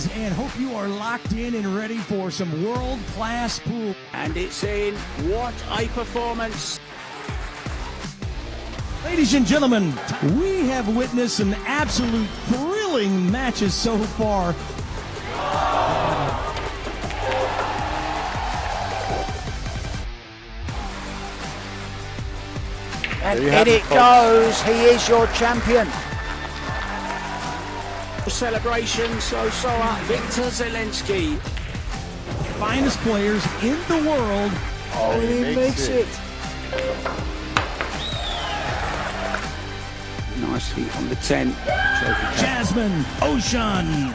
fans, and hope you are locked in and ready for some world-class pool. And it's in. What a performance. Ladies and gentlemen, we have witnessed some absolute thrilling matches so far. And in it goes. He is your champion. Celebration, SEOA, Victor Zelensky. The finest players in the world. Oh, he makes it. Nice feet on the 10. Jasmine OUSCHAN.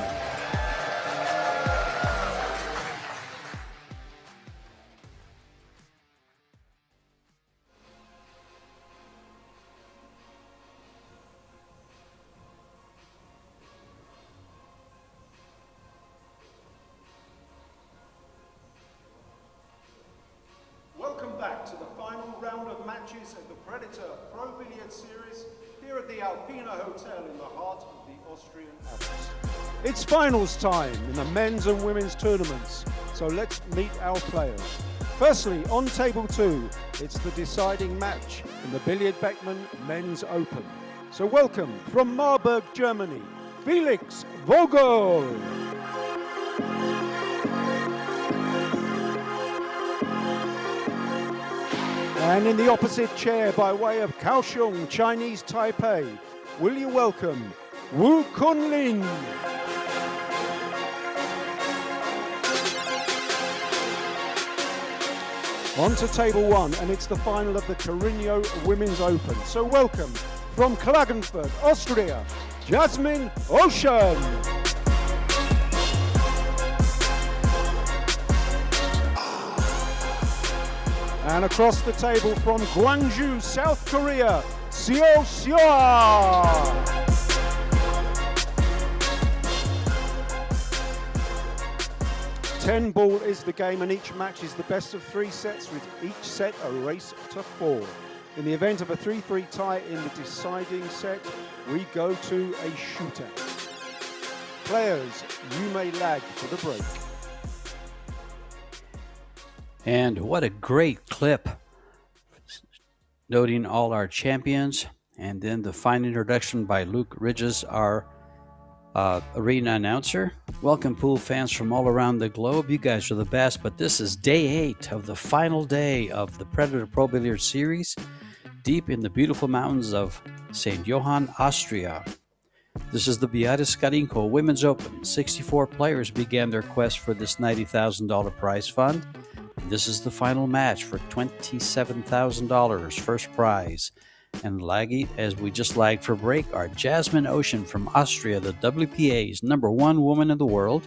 Welcome back to the final round of matches of the Predator Pro Billiard Series here at the Alpina Hotel in the heart of the Austrian Alps. It's finals time in the men's and women's tournaments, so let's meet our players. Firstly, on table 2, it's the deciding match in the Billard Beckmann Men's Open. So welcome from Marburg, Germany, Felix Vogel. And in the opposite chair, by way of Kaohsiung, Chinese Taipei, will you welcome Wu Kunlin. On to table 1, and it's the final of the Carrinho Women's Open. So welcome from Klagenfurt, Austria, Jasmine OUSCHAN. And across the table from Gwangju, South Korea, SEOA. 10 ball is the game, and each match is the best of 3 sets, with each set a race to 4. In the event of a 3-3 tie in the deciding set, we go to a shootout. Players, you may lag for the break. And what a great clip, noting all our champions, and then the fine introduction by Luke Ridges, our arena announcer. Welcome, pool fans from all around the globe. You guys are the best, but this is day 8 of the final day of the Predator Pro Billiard Series, deep in the beautiful mountains of St. Johann, Austria. This is the Billiards Carrinho Women's Open. 64 players began their quest for this $90,000 prize fund. This is the final match for $27,000 first prize. And laggy, as we just lagged for break, are Jasmine OUSCHAN from Austria, the WPA's #1 woman in the world,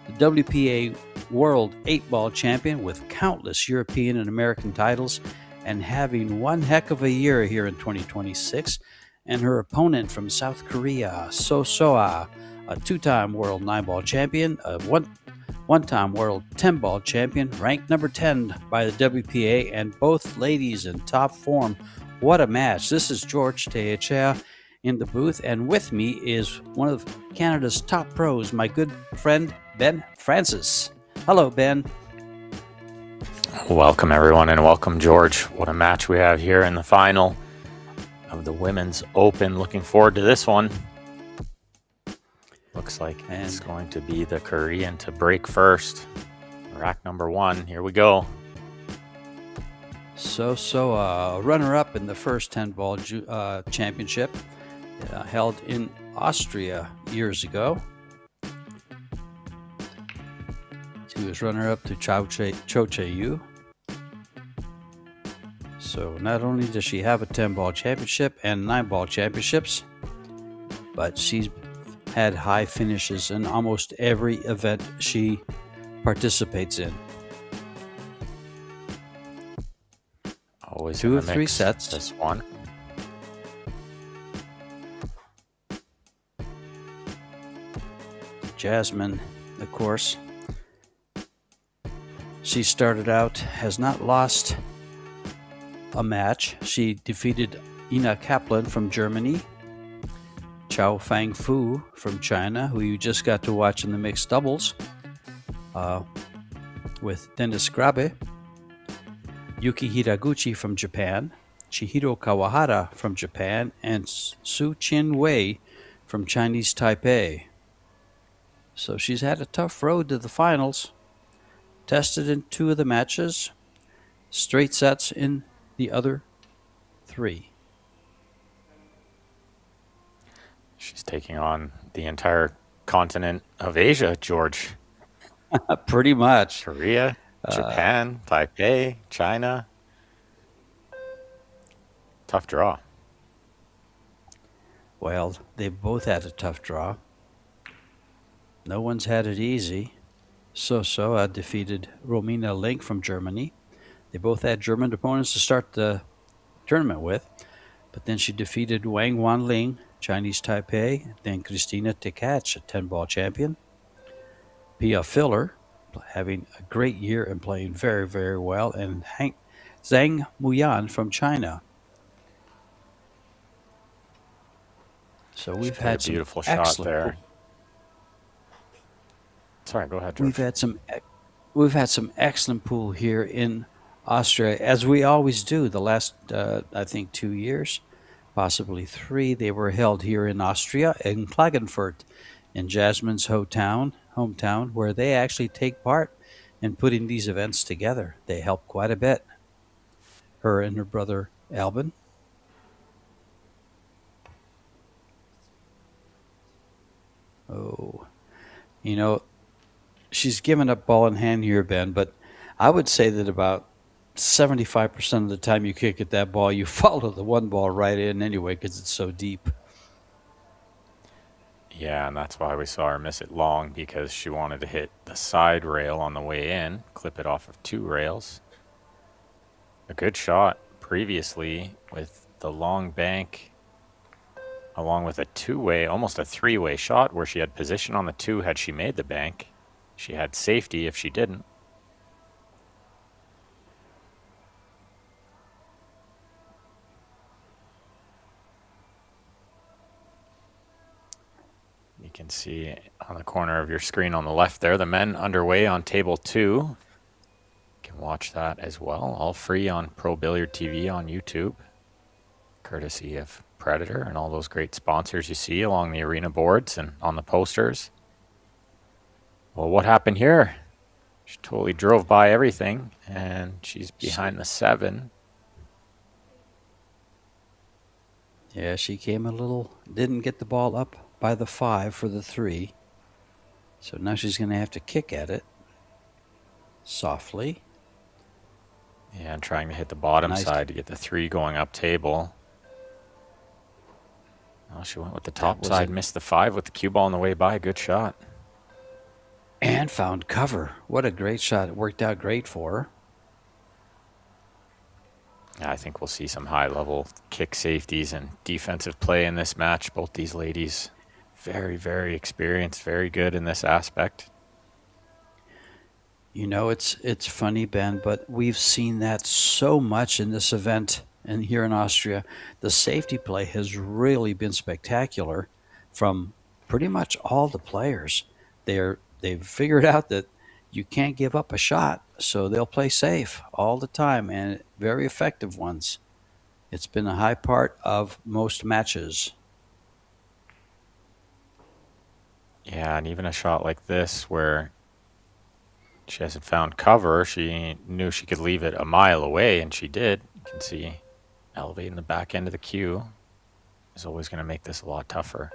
the WPA World 8-ball champion with countless European and American titles, and having one heck of a year here in 2026. And her opponent from South Korea, SEOA, a 2-time world 9-ball champion, a one-time world 10-ball champion, ranked number 10 by the WPA, and both ladies in top form. What a match. This is George Teachea in the booth, and with me is one of Canada's top pros, my good friend Ben Francis. Hello, Ben. Welcome, everyone, and welcome, George. What a match we have here in the final of the Women's Open. Looking forward to this one. Looks like it's going to be the Korean to break first. Rack number 1. Here we go. So runner-up in the first 10-ball championship held in Austria years ago. She was runner-up to Cho Che-yu. So not only does she have a 10-ball championship and 9-ball championships, but she's had high finishes in almost every event she participates in. Always 2 of 3 sets. This one. Jasmine, of course, she started out, has not lost a match. She defeated Ina Kaplan from Germany. Chao Fang Fu from China, who you just got to watch in the mixed doubles with Dennis Grabe. Yuki Hiraguchi from Japan, Chihiro Kawahara from Japan, and Su Chin Wei from Chinese Taipei. So she's had a tough road to the finals. Tested in 2 of the matches, straight sets in the other 3. She's taking on the entire continent of Asia, George. Pretty much. Korea, Japan, Taipei, China. Tough draw. Well, they've both had a tough draw. No one's had it easy. SEOA defeated Romina Link from Germany. They both had German opponents to start the tournament with, but then she defeated Wang Wanling, Chinese Taipei, then Christina Tkach, a 10-ball champion. Pia Filler, having a great year and playing very, very well, and Zhang Muyan from China. So we've had some beautiful shot there. Sorry, go ahead, George. We've had some excellent pool here in Austria, as we always do. The last, I think, 2 years, possibly 3, they were held here in Austria, in Klagenfurt, in Jasmine's hometown, where they actually take part in putting these events together. They help quite a bit. Her and her brother Albin. Oh, you know, she's given up ball in hand here, Ben, but I would say that about 75% of the time you kick at that ball, you follow the one ball right in anyway because it's so deep. Yeah, and that's why we saw her miss it long, because she wanted to hit the side rail on the way in, clip it off of 2 rails. A good shot previously with the long bank, along with a 2-way, almost a 3-way shot where she had position on the 2 had she made the bank. She had safety if she didn't. You can see on the corner of your screen on the left there, the men underway on table 2. You can watch that as well, all free on Pro Billiard TV on YouTube, courtesy of Predator and all those great sponsors you see along the arena boards and on the posters. Well, what happened here? She totally drove by everything, and she's behind the 7. Yeah, she came didn't get the ball up by the 5 for the 3. So now she's going to have to kick at it softly. Yeah, and trying to hit the bottom side to get the 3 going up table. Oh, she went with the top side, missed the 5 with the cue ball on the way by. Good shot. And found cover. What a great shot. It worked out great for her. Yeah, I think we'll see some high-level kick safeties and defensive play in this match. Both these ladies very, very experienced, very good in this aspect. You know, it's funny, Ben, but we've seen that so much in this event and here in Austria. The safety play has really been spectacular from pretty much all the players. They've figured out that you can't give up a shot, so they'll play safe all the time, and very effective ones. It's been a high part of most matches. Yeah, and even a shot like this where she hasn't found cover, she knew she could leave it a mile away, and she did. You can see elevating the back end of the cue is always going to make this a lot tougher.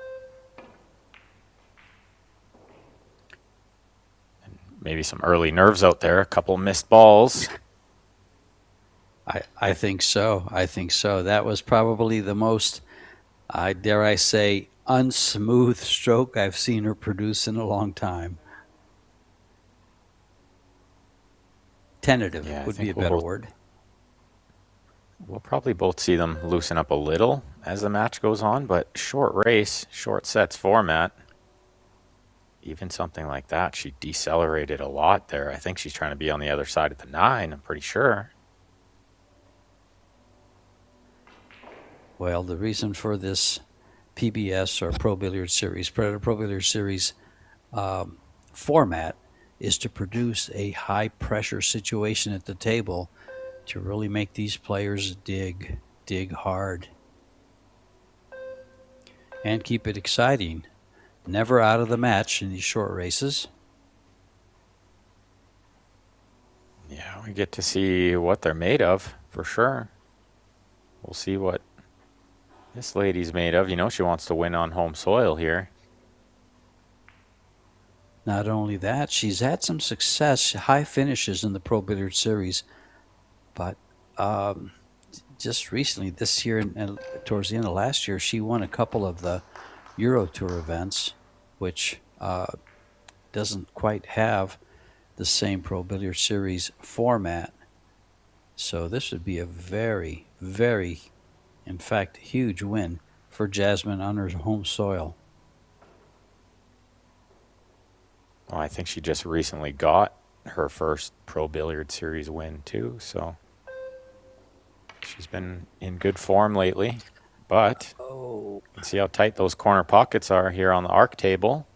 And maybe some early nerves out there, a couple missed balls. I think so. I think so. That was probably the most, dare I say, unsmooth stroke I've seen her produce in a long time. Tentative would be a better word. We'll probably both see them loosen up a little as the match goes on, but short race, short sets format, even something like that, she decelerated a lot there. I think she's trying to be on the other side of the 9, I'm pretty sure. Well, the reason for this PBS or Pro Billiard Series, Predator Pro Billiard Series format is to produce a high pressure situation at the table to really make these players dig hard and keep it exciting. Never out of the match in these short races. Yeah, we get to see what they're made of, for sure. We'll see what this lady's made of. You know, she wants to win on home soil here. Not only that, she's had some success, high finishes in the Pro Billiard Series, but just recently, this year and towards the end of last year, she won a couple of the Euro Tour events, which doesn't quite have the same Pro Billiard Series format. So this would be a very, very, in fact, huge win for Jasmine on her home soil. Well, I think she just recently got her first Pro Billiard Series win too, so she's been in good form lately. But you can see how tight those corner pockets are here on the arc table.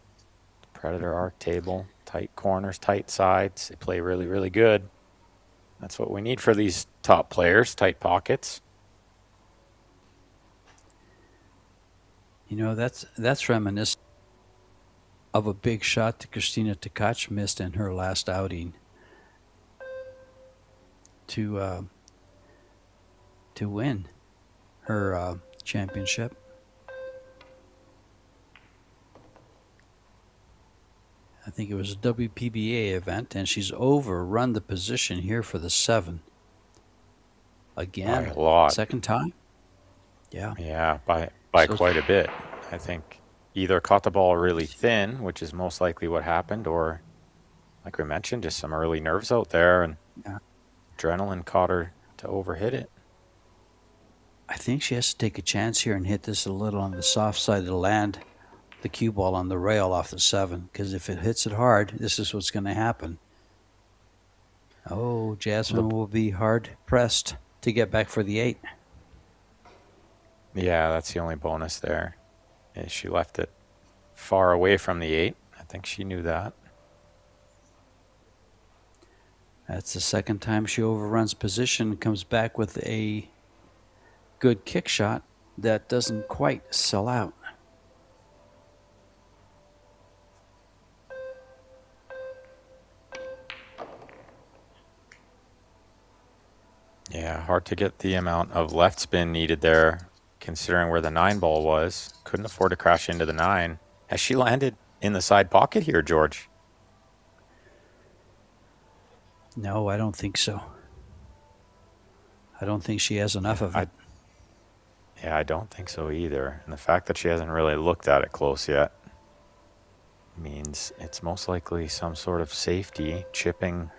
Predator arc table, tight corners, tight sides. They play really, really good. That's what we need for these top players, tight pockets. You know, that's reminiscent of a big shot that Christina Tkach missed in her last outing to win her championship. I think it was a WPBA event, and she's overrun the position here for the 7. Again, By a lot. Second time? Yeah. Yeah, by So- quite a bit. I think either caught the ball really thin, which is most likely what happened, or, like we mentioned, just some early nerves out there, and Yeah. adrenaline caught her to overhit it. I think she has to take a chance here and hit this a little on the soft side of the land, the cue ball on the rail off the 7, because if it hits it hard, this is what's going to happen. Oh, Jasmine will be hard pressed to get back for the 8. Yeah, that's the only bonus there. Is she left it far away from the 8. I think she knew that. That's the second time she overruns position, comes back with a good kick shot that doesn't quite sell out. Yeah, hard to get the amount of left spin needed there, considering where the 9 ball was. Couldn't afford to crash into the 9. Has she landed in the side pocket here, George? No, I don't think so. I don't think she has enough of it. Yeah, I don't think so either. And the fact that she hasn't really looked at it close yet means it's most likely some sort of safety, chipping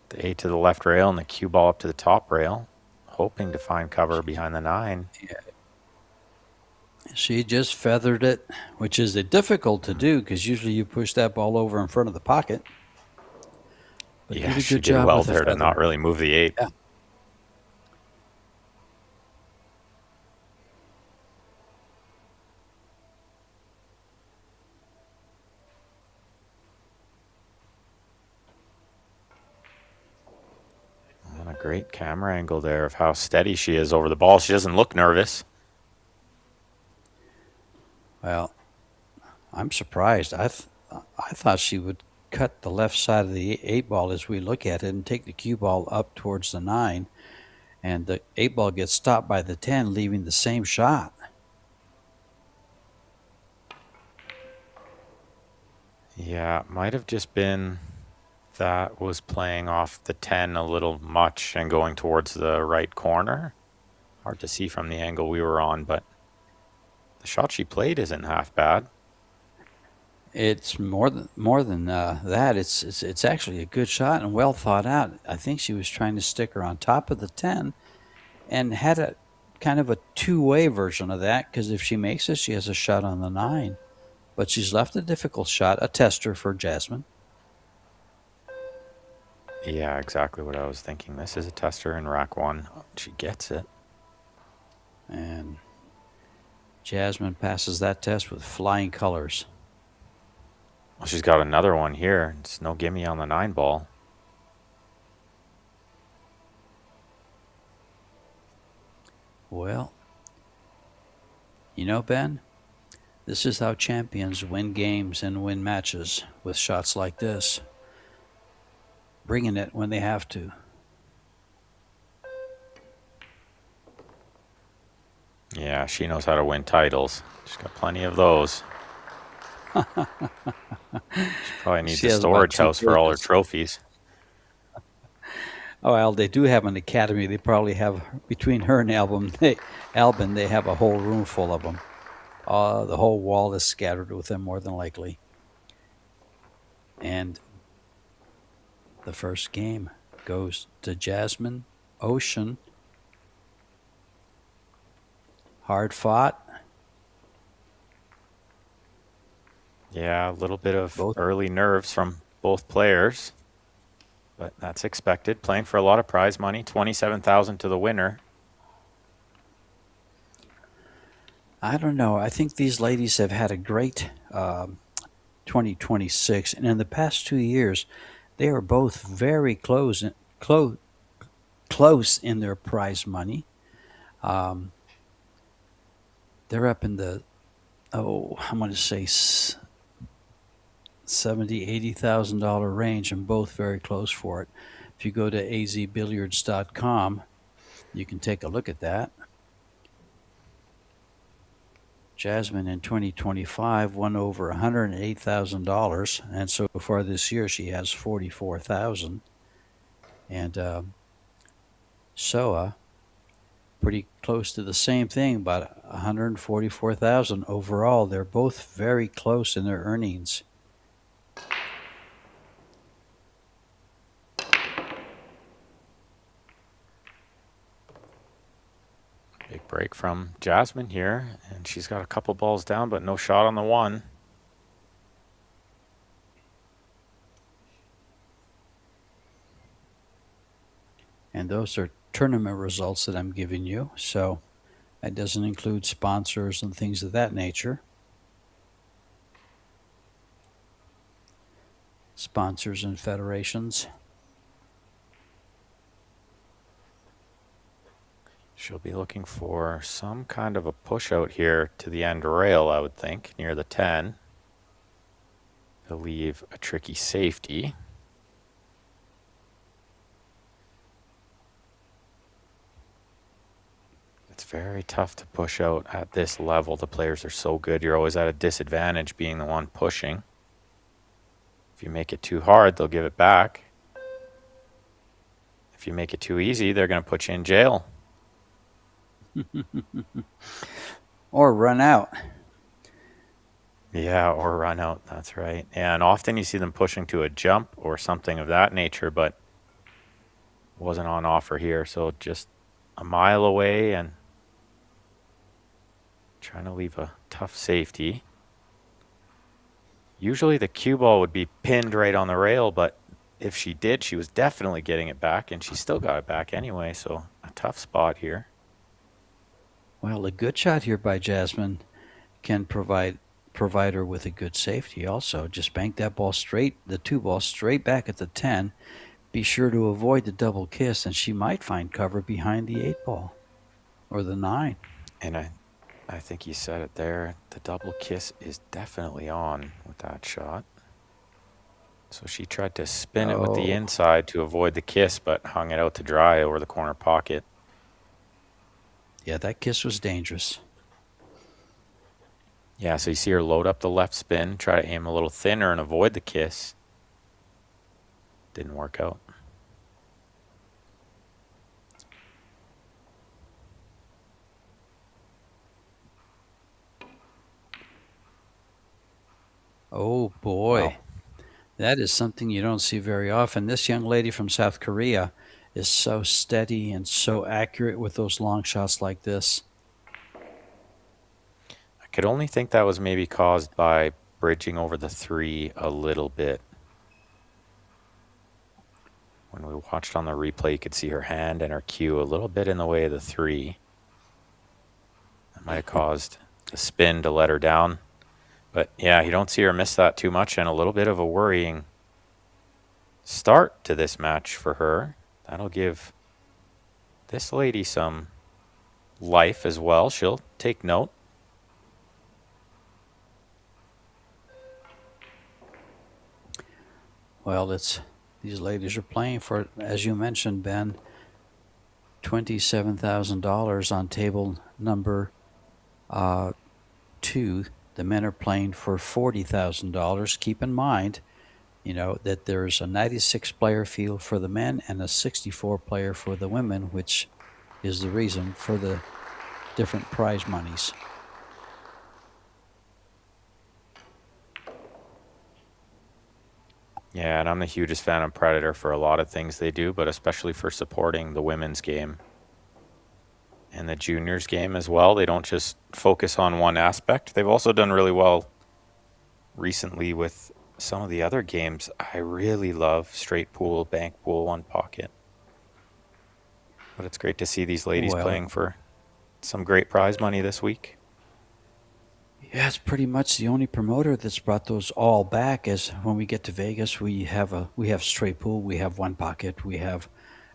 the 8 to the left rail and the cue ball up to the top rail, hoping to find cover behind the 9. She just feathered it, which is difficult to do because usually you push that ball over in front of the pocket. But Yeah, did a she good did job well with the there to feather. not really move the 8. Yeah. And a great camera angle there of how steady she is over the ball. She doesn't look nervous. Well, I'm surprised. I thought she would cut the left side of the 8 ball as we look at it and take the cue ball up towards the 9. And the 8 ball gets stopped by the 10, leaving the same shot. Yeah, it might have just been that was playing off the 10 a little much and going towards the right corner. Hard to see from the angle we were on, but the shot she played isn't half bad. It's more than that. It's actually a good shot and well thought out. I think she was trying to stick her on top of the 10 and had a kind of a two-way version of that, because if she makes it, she has a shot on the 9. But she's left a difficult shot, a tester for Jasmine. Yeah, exactly what I was thinking. This is a tester in rack 1. She gets it. And Jasmine passes that test with flying colors. Well, she's got another one here. It's no gimme on the 9-ball. Well, you know, Ben, this is how champions win games and win matches, with shots like this. Bringing it when they have to. Yeah, she knows how to win titles. She's got plenty of those. She probably needs She a has about storage 2 house for all her pages. trophies. Oh, well, they do have an academy. They probably have, between her and Albin, they have a whole room full of them. The whole wall is scattered with them, more than likely. And the first game goes to Jasmine. Ocean. Hard fought. Yeah, a little bit of Both. early nerves from both players. But that's expected. Playing for a lot of prize money. $27,000 to the winner. I don't know. I think these ladies have had a great 2026. And in the past 2 years, they are both very close in their prize money. They're up in the, I'm going to say $70,000, $80,000 range, and both very close for it. If you go to azbilliards.com, you can take a look at that. Jasmine in 2025 won over $108,000, and so far this year she has $44,000. And SEOA, pretty close to the same thing, about $144,000 overall. They're both very close in their earnings. Big break from Jasmine here. And she's got a couple balls down, but no shot on the one. And those are tournament results that I'm giving you. So that doesn't include sponsors and things of that nature. Sponsors and federations. She'll be looking for some kind of a push out here to the end rail, I would think, near the 10. To leave a tricky safety. It's very tough to push out at this level. The players are so good. You're always at a disadvantage being the one pushing. If you make it too hard, they'll give it back. If you make it too easy, they're going to put you in jail. Or run out. Yeah, or run out. That's right. And often you see them pushing to a jump or something of that nature, but wasn't on offer here. So just a mile away and trying to leave a tough safety. Usually the cue ball would be pinned right on the rail, but if she did, she was definitely getting it back, and she still got it back anyway. So a tough spot here. Well, a good shot here by Jasmine can provide her with a good safety also. Just bank that ball straight, the 2 balls straight back at the 10. Be sure to avoid the double kiss, and she might find cover behind the 8 ball or the 9. And I think you said it there. The double kiss is definitely on with that shot. So she tried to spin it with the inside to avoid the kiss, but hung it out to dry over the corner pocket. Yeah, that kiss was dangerous. Yeah, so you see her load up the left spin, try to aim a little thinner and avoid the kiss. Didn't work out. Oh, boy. Wow. That is something you don't see very often. This young lady from South Korea is so steady and so accurate with those long shots like this. I could only think that was maybe caused by bridging over the 3 a little bit. When we watched on the replay, you could see her hand and her cue a little bit in the way of the 3. That might have caused the spin to let her down. But yeah, you don't see her miss that too much, and a little bit of a worrying start to this match for her. That'll give this lady some life as well. She'll take note. Well, these ladies are playing for, as you mentioned, Ben, $27,000 on table number 2. The men are playing for $40,000. Keep in mind, that there's a 96 player field for the men and a 64 player for the women, which is the reason for the different prize monies. Yeah, and I'm the hugest fan of Predator for a lot of things they do, but especially for supporting the women's game and the juniors game as well. They don't just focus on one aspect. They've also done really well recently with some of the other games. I really love straight pool, bank pool, one pocket. But it's great to see these ladies playing for some great prize money this week. Yeah, it's pretty much the only promoter that's brought those all back. As when we get to Vegas, we have straight pool, we have one pocket, we have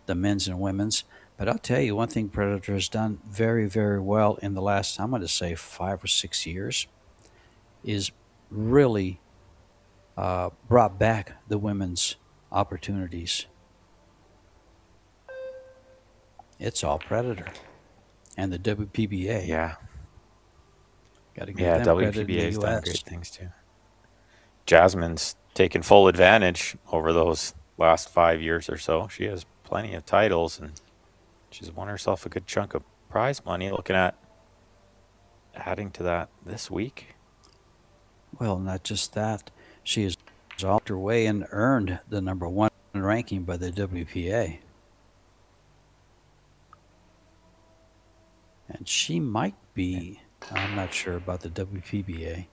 the men's and women's. But I'll tell you one thing Predator has done very, very well in the last, I'm going to say 5 or 6 years, is really brought back the women's opportunities. It's all Predator and the WPBA. Yeah. Got to give them credit in the WPBA's done US. great things too. Jasmine's taken full advantage over those last 5 years or so. She has plenty of titles, and she's won herself a good chunk of prize money. Looking at adding to that this week. Well, not just that. She has opted her way and earned the number 1 ranking by the WPA. And she might be, I'm not sure about the WPBA.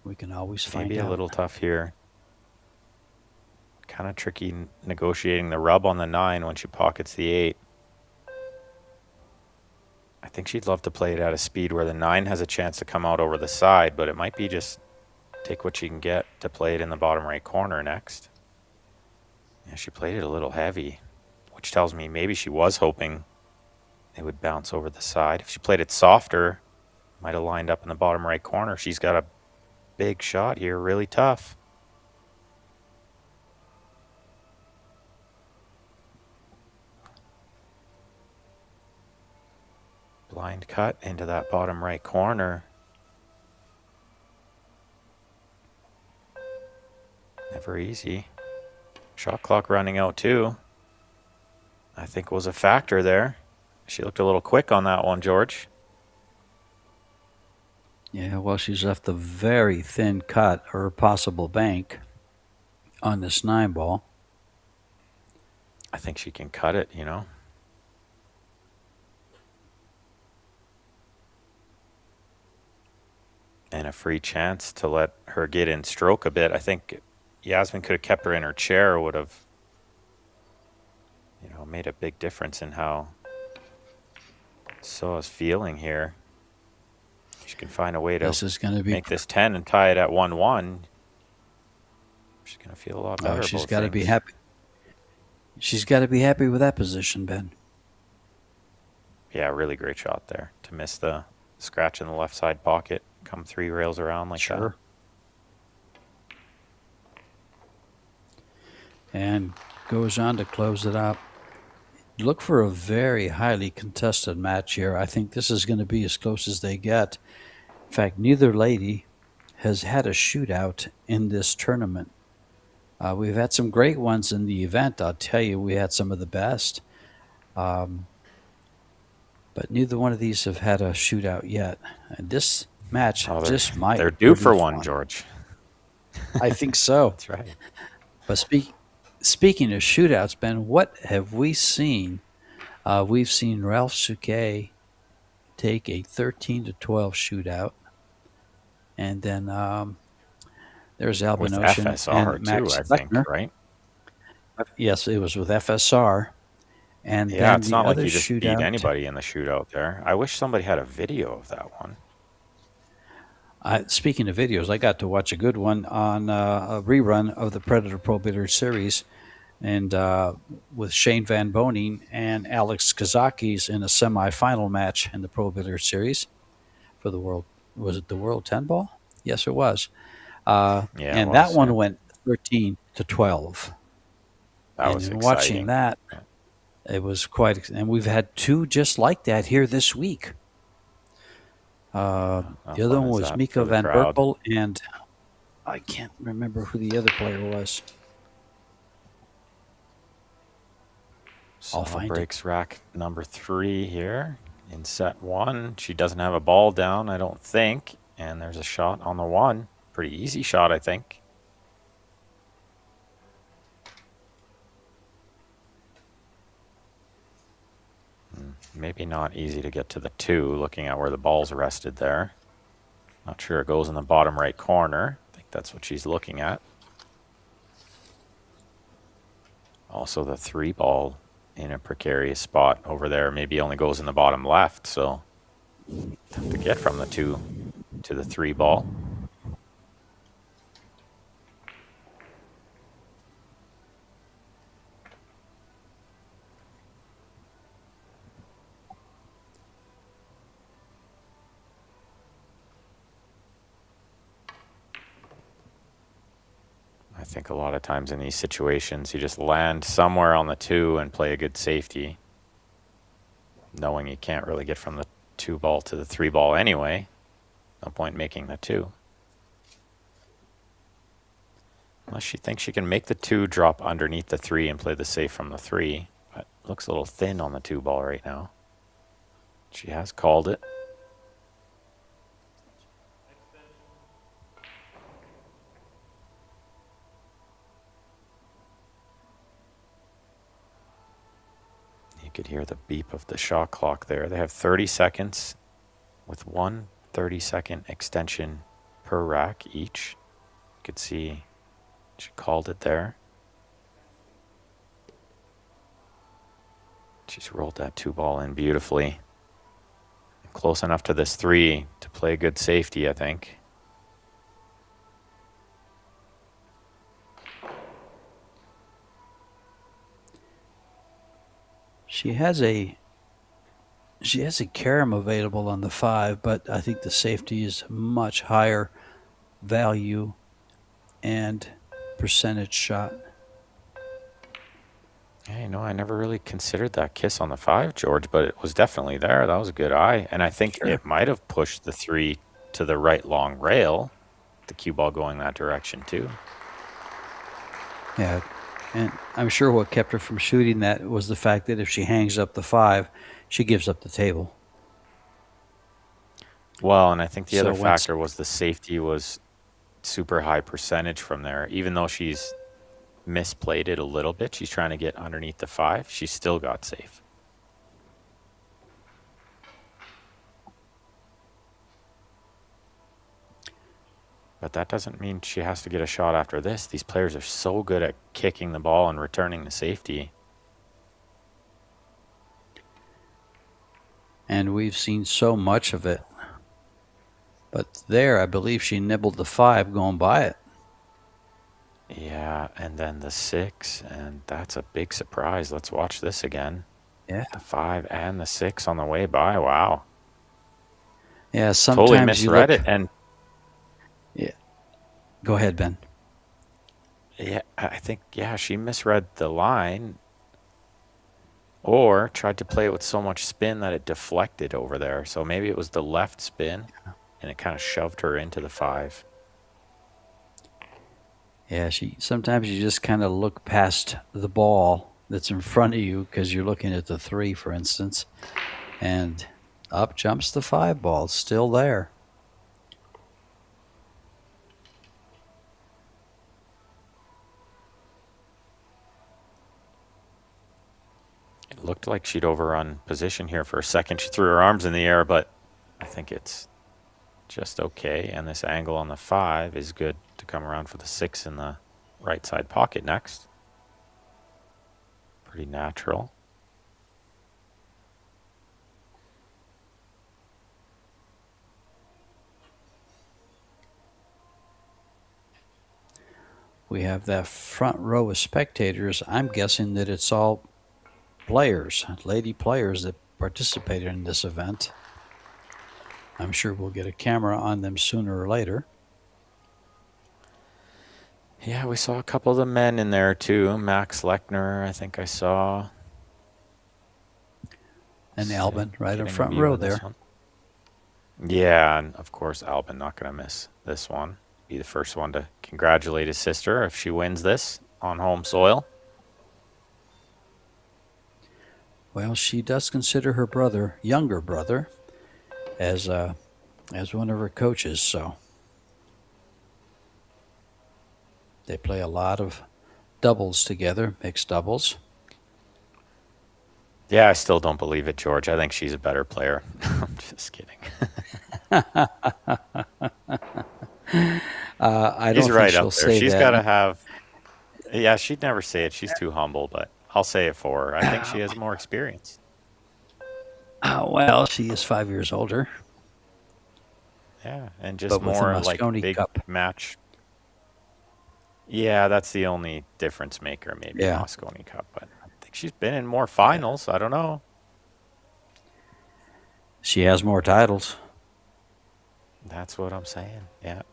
We can always find out. Maybe a little tough here. Kind of tricky negotiating the rub on the 9 when she pockets the 8. I think she'd love to play it at a speed where the 9 has a chance to come out over the side, but it might be just take what she can get to play it in the bottom right corner next. Yeah, she played it a little heavy, which tells me maybe she was hoping it would bounce over the side. If she played it softer, might have lined up in the bottom right corner. She's got a big shot here, really tough. Blind cut into that bottom right corner. Never easy. Shot clock running out too. I think was a factor there. She looked a little quick on that one, George. Yeah, well, she's left a very thin cut or possible bank on this 9 ball. I think she can cut it, you know. And a free chance to let her get in stroke a bit. I think Yasmin could have kept her in her chair, would have, made a big difference in how SEOA's feeling here. She can find a way to make this 10 and tie it at 1-1. She's going to feel a lot better. She's got to be happy. She's got to be happy with that position, Ben. Yeah, really great shot there to miss the scratch in the left side pocket. Come 3 rails around like that. And goes on to close it up. Look for a very highly contested match here. I think this is going to be as close as they get. In fact, neither lady has had a shootout in this tournament. We've had some great ones in the event. I'll tell you, we had some of the best. But neither one of these have had a shootout yet. And this match just might. They're due for one, George. I think so. That's right. But speaking of shootouts, Ben, what have we seen? We've seen Ralph Souquet take a 13-12 shootout. And then there's Albin with Ocean FSR and Max too, I Lechner. think, right? Yes, it was with FSR. And Yeah, then it's the not like other you just beat shootout. anybody in the shootout there. I wish somebody had a video of that one. Speaking of videos, I got to watch a good one on a rerun of the Predator Pro Billiard Series, and with Shane Van Boning and Alex Kazakis in a semifinal match in the Pro Billiard Series for the world. Was it the World 10 Ball? Yes, it was. Yeah, it And that was. one Yeah. went 13-12. That And was in exciting. watching that, Yeah. it was quite. And we've had two just like that here this week. How The other fun one is was that Mika for the Van crowd? Berkel, and I can't remember who the other player was. I'll find it. Breaks rack number 3 here in set 1. She doesn't have a ball down, I don't think. And there's a shot on the 1. Pretty easy shot, I think. Maybe not easy to get to the 2, looking at where the ball's rested there. Not sure it goes in the bottom right corner. I think that's what she's looking at. Also the 3 ball in a precarious spot over there. Maybe only goes in the bottom left, so have to get from the 2 to the 3 ball. I think a lot of times in these situations, you just land somewhere on the 2 and play a good safety, knowing you can't really get from the 2 ball to the 3 ball anyway. No point making the 2. Unless she thinks she can make the 2 drop underneath the 3 and play the safe from the 3. But it looks a little thin on the 2 ball right now. She has called it. You could hear the beep of the shot clock there. They have 30 seconds with one 30-second extension per rack each. You could see she called it there. She's rolled that 2 ball in beautifully. Close enough to this 3 to play good safety, I think. She has a carom available on the 5, but I think the safety is much higher value and percentage shot. Yeah, I never really considered that kiss on the 5, George, but it was definitely there. That was a good eye. And I think it might have pushed the 3 to the right long rail, the cue ball going that direction too. Yeah, and I'm sure what kept her from shooting that was the fact that if she hangs up the 5, she gives up the table. Well, and I think the So other once- factor was the safety was super high percentage from there. Even though she's misplayed it a little bit, she's trying to get underneath the 5, she still got safe. But that doesn't mean she has to get a shot after this. These players are so good at kicking the ball and returning the safety. And we've seen so much of it. But there, I believe she nibbled the 5 going by it. Yeah, and then the 6, and that's a big surprise. Let's watch this again. Yeah. The 5 and the 6 on the way by. Wow. Yeah, sometimes Totally you misread look, it. And yeah. Go ahead, Ben. yeah, I think, she misread the line or tried to play it with so much spin that it deflected over there. So maybe it was the left spin and it kind of shoved her into the 5. Yeah, sometimes you just kind of look past the ball that's in front of you because you're looking at the 3, for instance, and up jumps the 5 ball. It's still there. It looked like she'd overrun position here for a second. She threw her arms in the air, but I think it's just okay. And this angle on the 5 is good to come around for the 6 in the right side pocket next. Pretty natural. we have that front row of spectators. I'm guessing that it's all players, lady players that participated in this event. I'm sure we'll get a camera on them sooner or later. Yeah, we saw a couple of the men in there too. Max Lechner, I think I saw. And Albin right in Getting a front view row of this there. one. Yeah, and of course Albin not going to miss this one. Be the first one to congratulate his sister if she wins this on home soil. Well, she does consider her brother, younger brother, as one of her coaches, so they play a lot of doubles together, mixed doubles. Yeah, I still don't believe it, George. I think she's a better player. I'm just kidding. I She's don't right think she'll up there. say She's that. got to have. Yeah, she'd never say it. She's too humble, but I'll say it for her. I think she has more experience. Well, she is 5 years older. Yeah, and just But with the more like Moscone big Cup. match. Yeah, that's the only difference maker, maybe Yeah. Moscone Cup. But I think she's been in more finals. I don't know. She has more titles. That's what I'm saying. Yeah.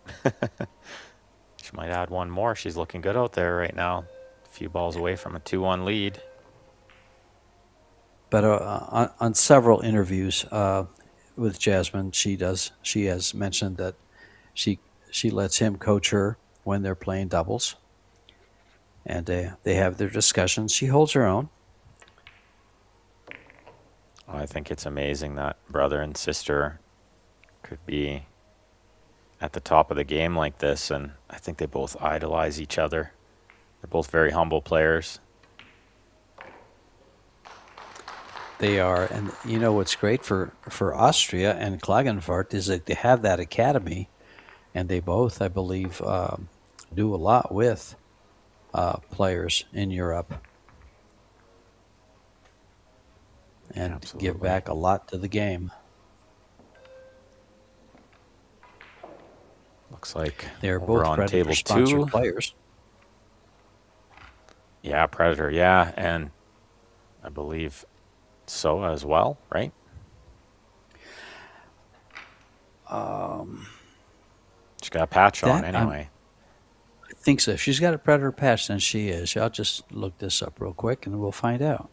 She might add one more. She's looking good out there right now. A few balls away from a 2-1 lead. But on several interviews with Jasmine, she has mentioned that she lets him coach her when they're playing doubles, and they have their discussions. She holds her own. I think it's amazing that brother and sister could be at the top of the game like this, and I think they both idolize each other. They're both very humble players. They are, and you know what's great for Austria and Klagenfurt is that they have that academy, and they both, I believe, do a lot with players in Europe and Absolutely. give back a lot to the game. Looks like They're over both on Predator table sponsored 2. players. Yeah, Predator, yeah, and I believe SEOA as well, right? She's got a patch on that anyway. I think so. If she's got a Predator patch, then she is. I'll just look this up real quick, and we'll find out.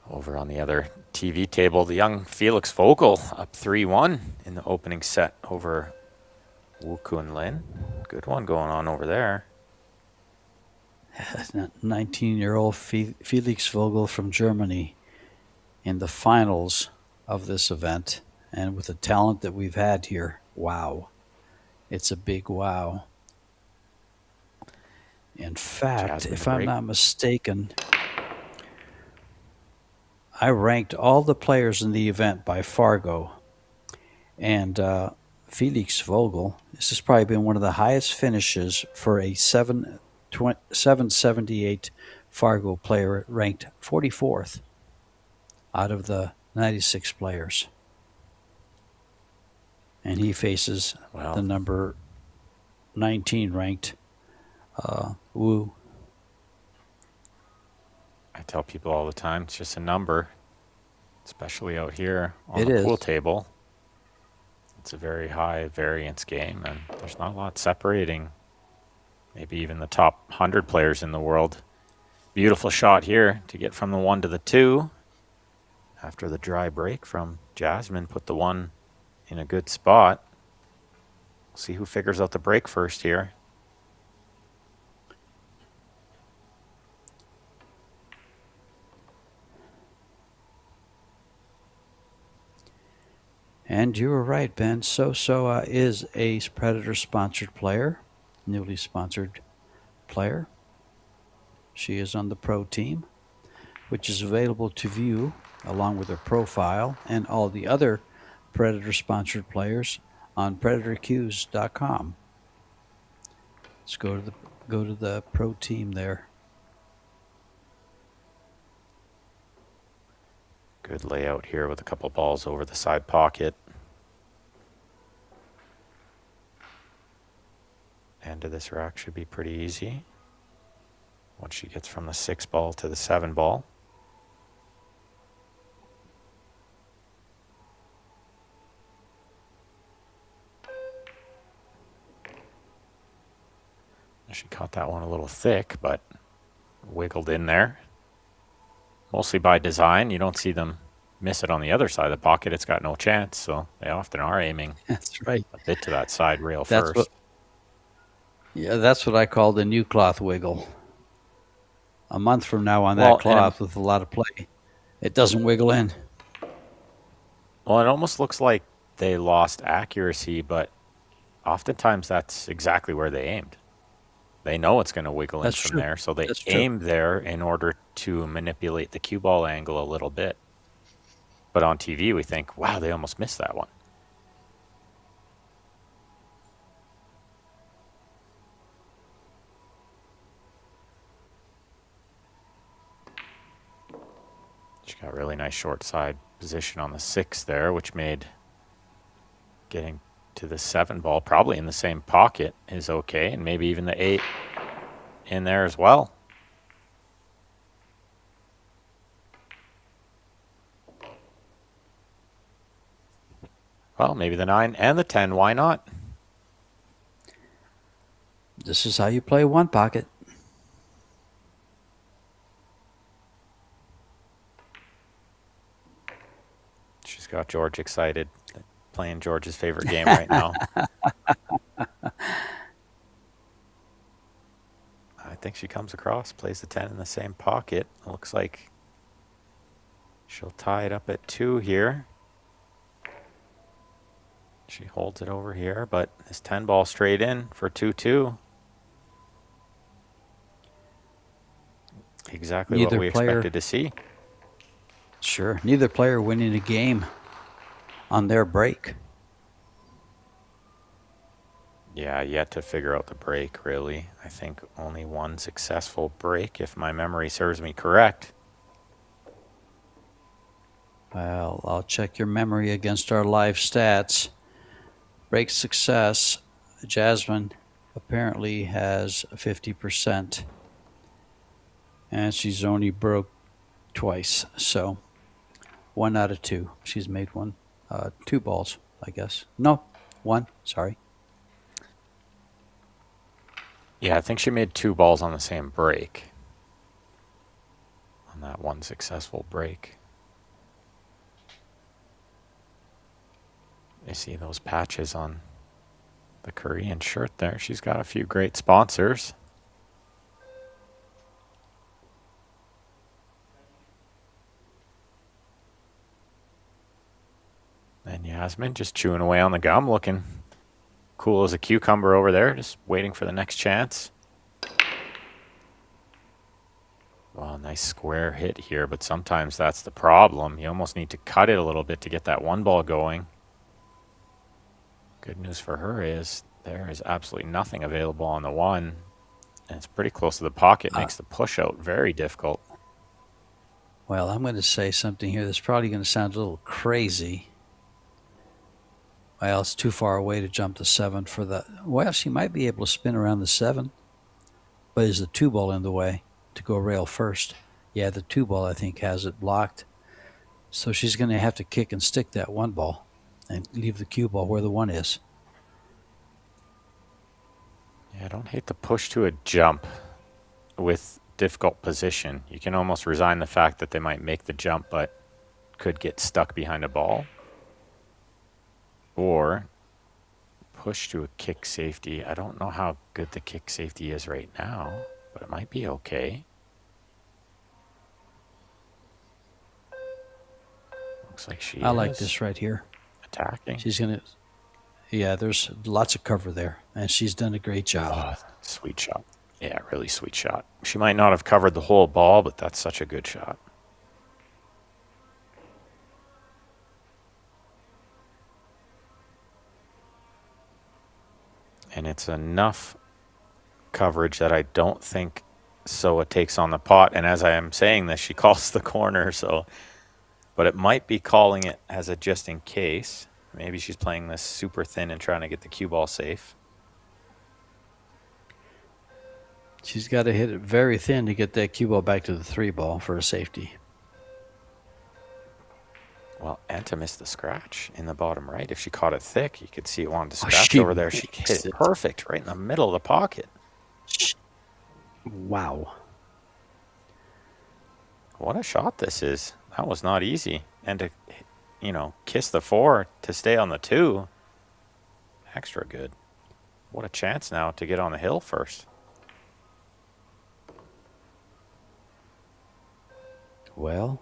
Over on the other TV table, the young Felix Vogel up 3-1 in the opening set over Wu Kun Lin. Good one going on over there. 19-year-old Felix Vogel from Germany in the finals of this event. And with the talent that we've had here, wow. It's a big wow. In fact, Jasmine if I'm break. not mistaken, I ranked all the players in the event by Fargo. And Felix Vogel, this has probably been one of the highest finishes for a 778 Fargo player, ranked 44th out of the 96 players. And he faces Wow. the number 19 ranked Wu. I tell people all the time, it's just a number, especially out here on It the is. pool table. It's a very high variance game, and there's not a lot separating maybe even the top 100 players in the world. Beautiful shot here to get from the 1 to the 2. After the dry break from Jasmine, put the 1 in a good spot. See who figures out the break first here. And you were right, Ben. SEOA is a Predator-sponsored player, newly sponsored player. She is on the pro team, which is available to view along with her profile and all the other Predator-sponsored players on PredatorQs.com. Let's go to the pro team there. Good layout here with a couple balls over the side pocket. And into this rack should be pretty easy. Once she gets from the 6 ball to the 7 ball. She caught that one a little thick, but wiggled in there. Mostly by design. You don't see them miss it on the other side of the pocket. It's got no chance, so they often are aiming That's right. a bit to that side rail That's first. That's what I call the new cloth wiggle. A month from now on Well, that cloth with a lot of play, it doesn't wiggle in. Well, it almost looks like they lost accuracy, but oftentimes that's exactly where they aimed. They know it's going to wiggle in That's from true. there, so they That's true. aim there in order to manipulate the cue ball angle a little bit. But on TV, we think, wow, they almost missed that one. She got a really nice short side position on the 6 there, which made getting to the 7 ball probably in the same pocket is okay, and maybe even the 8 in there as well. Well, maybe the 9 and the 10, why not? This is how you play one pocket. She's got George excited, playing George's favorite game right now. I think she comes across, plays the 10 in the same pocket. It looks like she'll tie it up at 2 here. She holds it over here, but this 10 ball straight in for 2-2. Exactly Neither what we player- expected to see. Sure. Neither player winning a game on their break. Yeah, yet to figure out the break, really. I think only one successful break, if my memory serves me correct. Well, I'll check your memory against our live stats. Break success, Jasmine apparently has 50%. And she's only broke twice, so 1 out of 2. She's made one. 2 balls, I guess. No, 1, sorry. Yeah, I think she made 2 balls on the same break. On that one successful break. You see those patches on the Korean shirt there. She's got a few great sponsors. And Yasmin just chewing away on the gum, looking cool as a cucumber over there, just waiting for the next chance. Well, nice square hit here, but sometimes that's the problem. You almost need to cut it a little bit to get that 1 ball going. Good news for her is there is absolutely nothing available on the 1, and it's pretty close to the pocket. Makes the push out very difficult. Well, I'm going to say something here that's probably going to sound a little crazy. Well, it's too far away to jump the 7 for the... Well, she might be able to spin around the 7, but is the 2 ball in the way to go rail first? Yeah, the 2 ball, I think, has it blocked. So she's going to have to kick and stick that 1 ball and leave the cue ball where the 1 is. Yeah, I don't hate the push to a jump with difficult position. You can almost resign the fact that they might make the jump, but could get stuck behind a ball. Or push to a kick safety. I don't know how good the kick safety is right now, but it might be okay. Looks like she I is like this right here. attacking. She's going to... Yeah, there's lots of cover there, and she's done a great job. Oh, sweet shot. Yeah, really sweet shot. She might not have covered the whole ball, but that's such a good shot. And it's enough coverage that I don't think SEOA takes on the pot. And as I am saying this, she calls the corner, so... But it might be calling it as a just in case. Maybe she's playing this super thin and trying to get the cue ball safe. She's got to hit it very thin to get that cue ball back to the 3 ball for a safety. Well, and to miss the scratch in the bottom right. If she caught it thick, you could see it wanted to Oh, scratch she over there. She makes hit it it. perfect right in the middle of the pocket. Wow. What a shot this is. That was not easy. And to, kiss the 4 to stay on the 2. Extra good. What a chance now to get on the hill first. Well,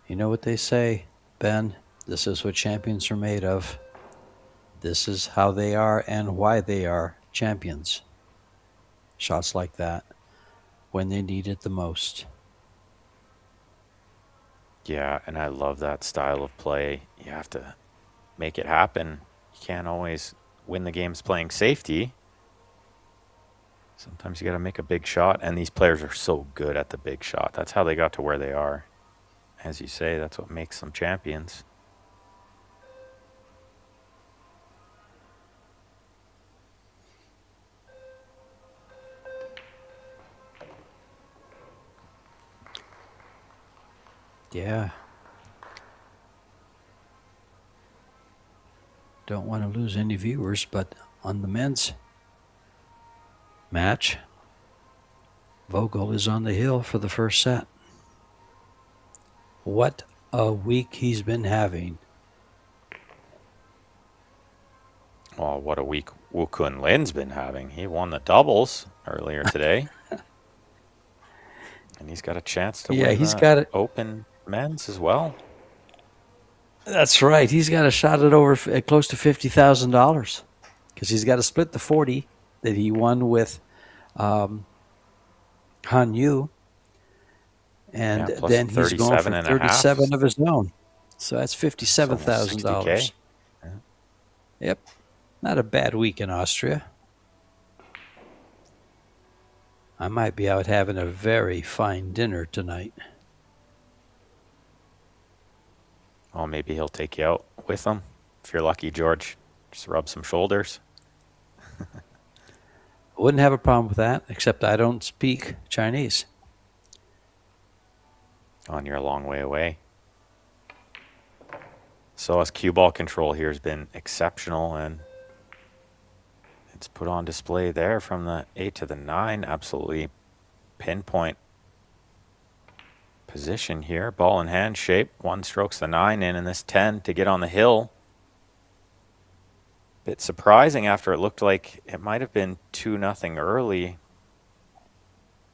you know what they say, Ben? This is what champions are made of. This is how they are and why they are champions. Shots like that when they need it the most. Yeah, and I love that style of play. You have to make it happen. You can't always win the games playing safety. Sometimes you got to make a big shot, and these players are so good at the big shot. That's how they got to where they are. As you say, that's what makes them champions. Yeah. Don't want to lose any viewers, but on the men's match, Vogel is on the hill for the first set. What a week he's been having. Well, what a week Wu Kun Lin's been having. He won the doubles earlier today. And he's got a chance to win he's the got it. Open men's as well. That's right. He's got a shot at over at close to $50,000 because he's got to split the 40 that he won with Han Yu, and plus then he's going for 37 and a half. 37 of his own. So that's $57,000. $60K. Yeah. Yep, not a bad week in Austria. I might be out having a very fine dinner tonight. Well, maybe he'll take you out with him. If you're lucky, George, just rub some shoulders. Wouldn't have a problem with that, except I don't speak Chinese. On you're a long way away. So as cue ball control here has been exceptional, and it's put on display there from the 8 to the 9. Absolutely pinpoint position here. Ball in hand shape. 1 strokes the 9 in this 10 to get on the hill. Bit surprising after it looked like it might have been 2-0 early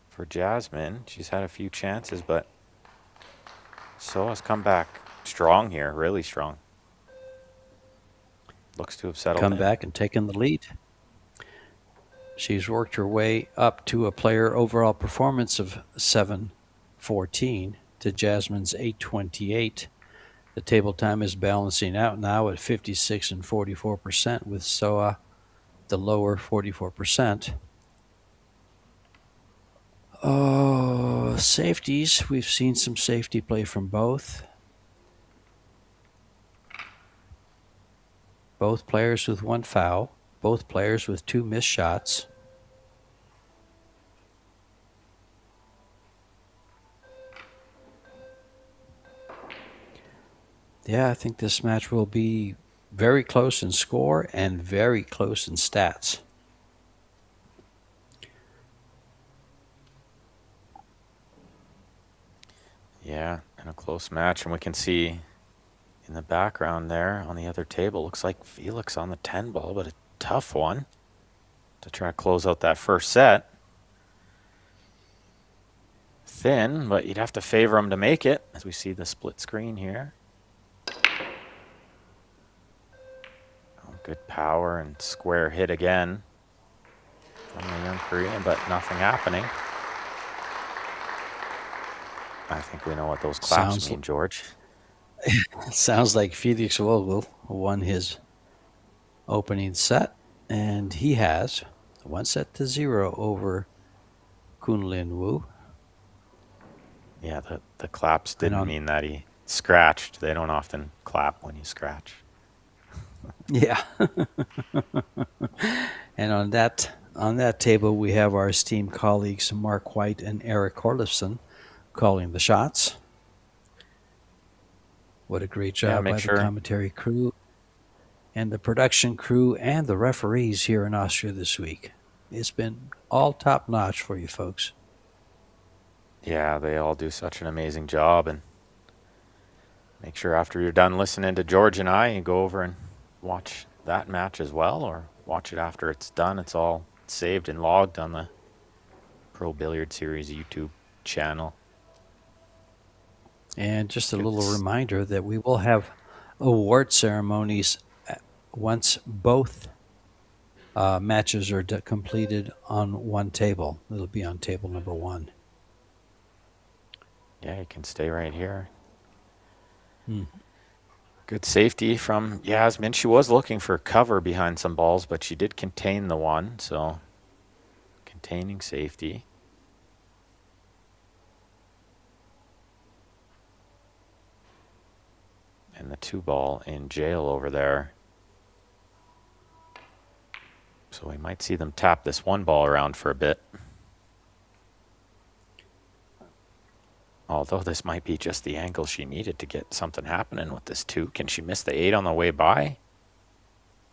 for Jasmine. She's had a few chances, but SEOA's come back strong here, really strong. Looks to have settled in. Come back and taken the lead. She's worked her way up to a player overall performance of 714 to Jasmine's 828. The table time is balancing out now at 56 and 44%, with SEOA the lower 44%. Oh, safeties. We've seen some safety play from both. Both players with 1 foul. Both players with 2 missed shots. Yeah, I think this match will be very close in score and very close in stats. Yeah, and a close match. And we can see in the background there on the other table, looks like Felix on the 10 ball, but a tough one to try to close out that first set. Thin, but you'd have to favor him to make it, as we see the split screen here. Oh, good power and square hit again from the young Korean, but nothing happening. I think we know what those claps mean, George. Sounds like Felix Vogel won his opening set, and he has 1-0 over Kunlin Wu. Yeah, the claps didn't mean that he scratched. They don't often clap when you scratch. Yeah. And on that on that table, we have our esteemed colleagues Mark White and Eric Horlifson calling the shots. What a great job by the commentary crew and the production crew and the referees here in Austria this week. It's been all top-notch for you folks. Yeah, they all do such an amazing job. And make sure after you're done listening to George and I, you go over and watch that match as well, or watch it after it's done. It's all saved and logged on the Pro Billiard Series YouTube channel. And just a little reminder that we will have award ceremonies once both matches are completed on one table. It'll be on table number 1. Yeah, you can stay right here. Good safety from Yasmin. She was looking for cover behind some balls, but she did contain the one, so containing safety. And the 2-ball in jail over there. So we might see them tap this 1-ball around for a bit. Although this might be just the angle she needed to get something happening with this 2. Can she miss the 8 on the way by?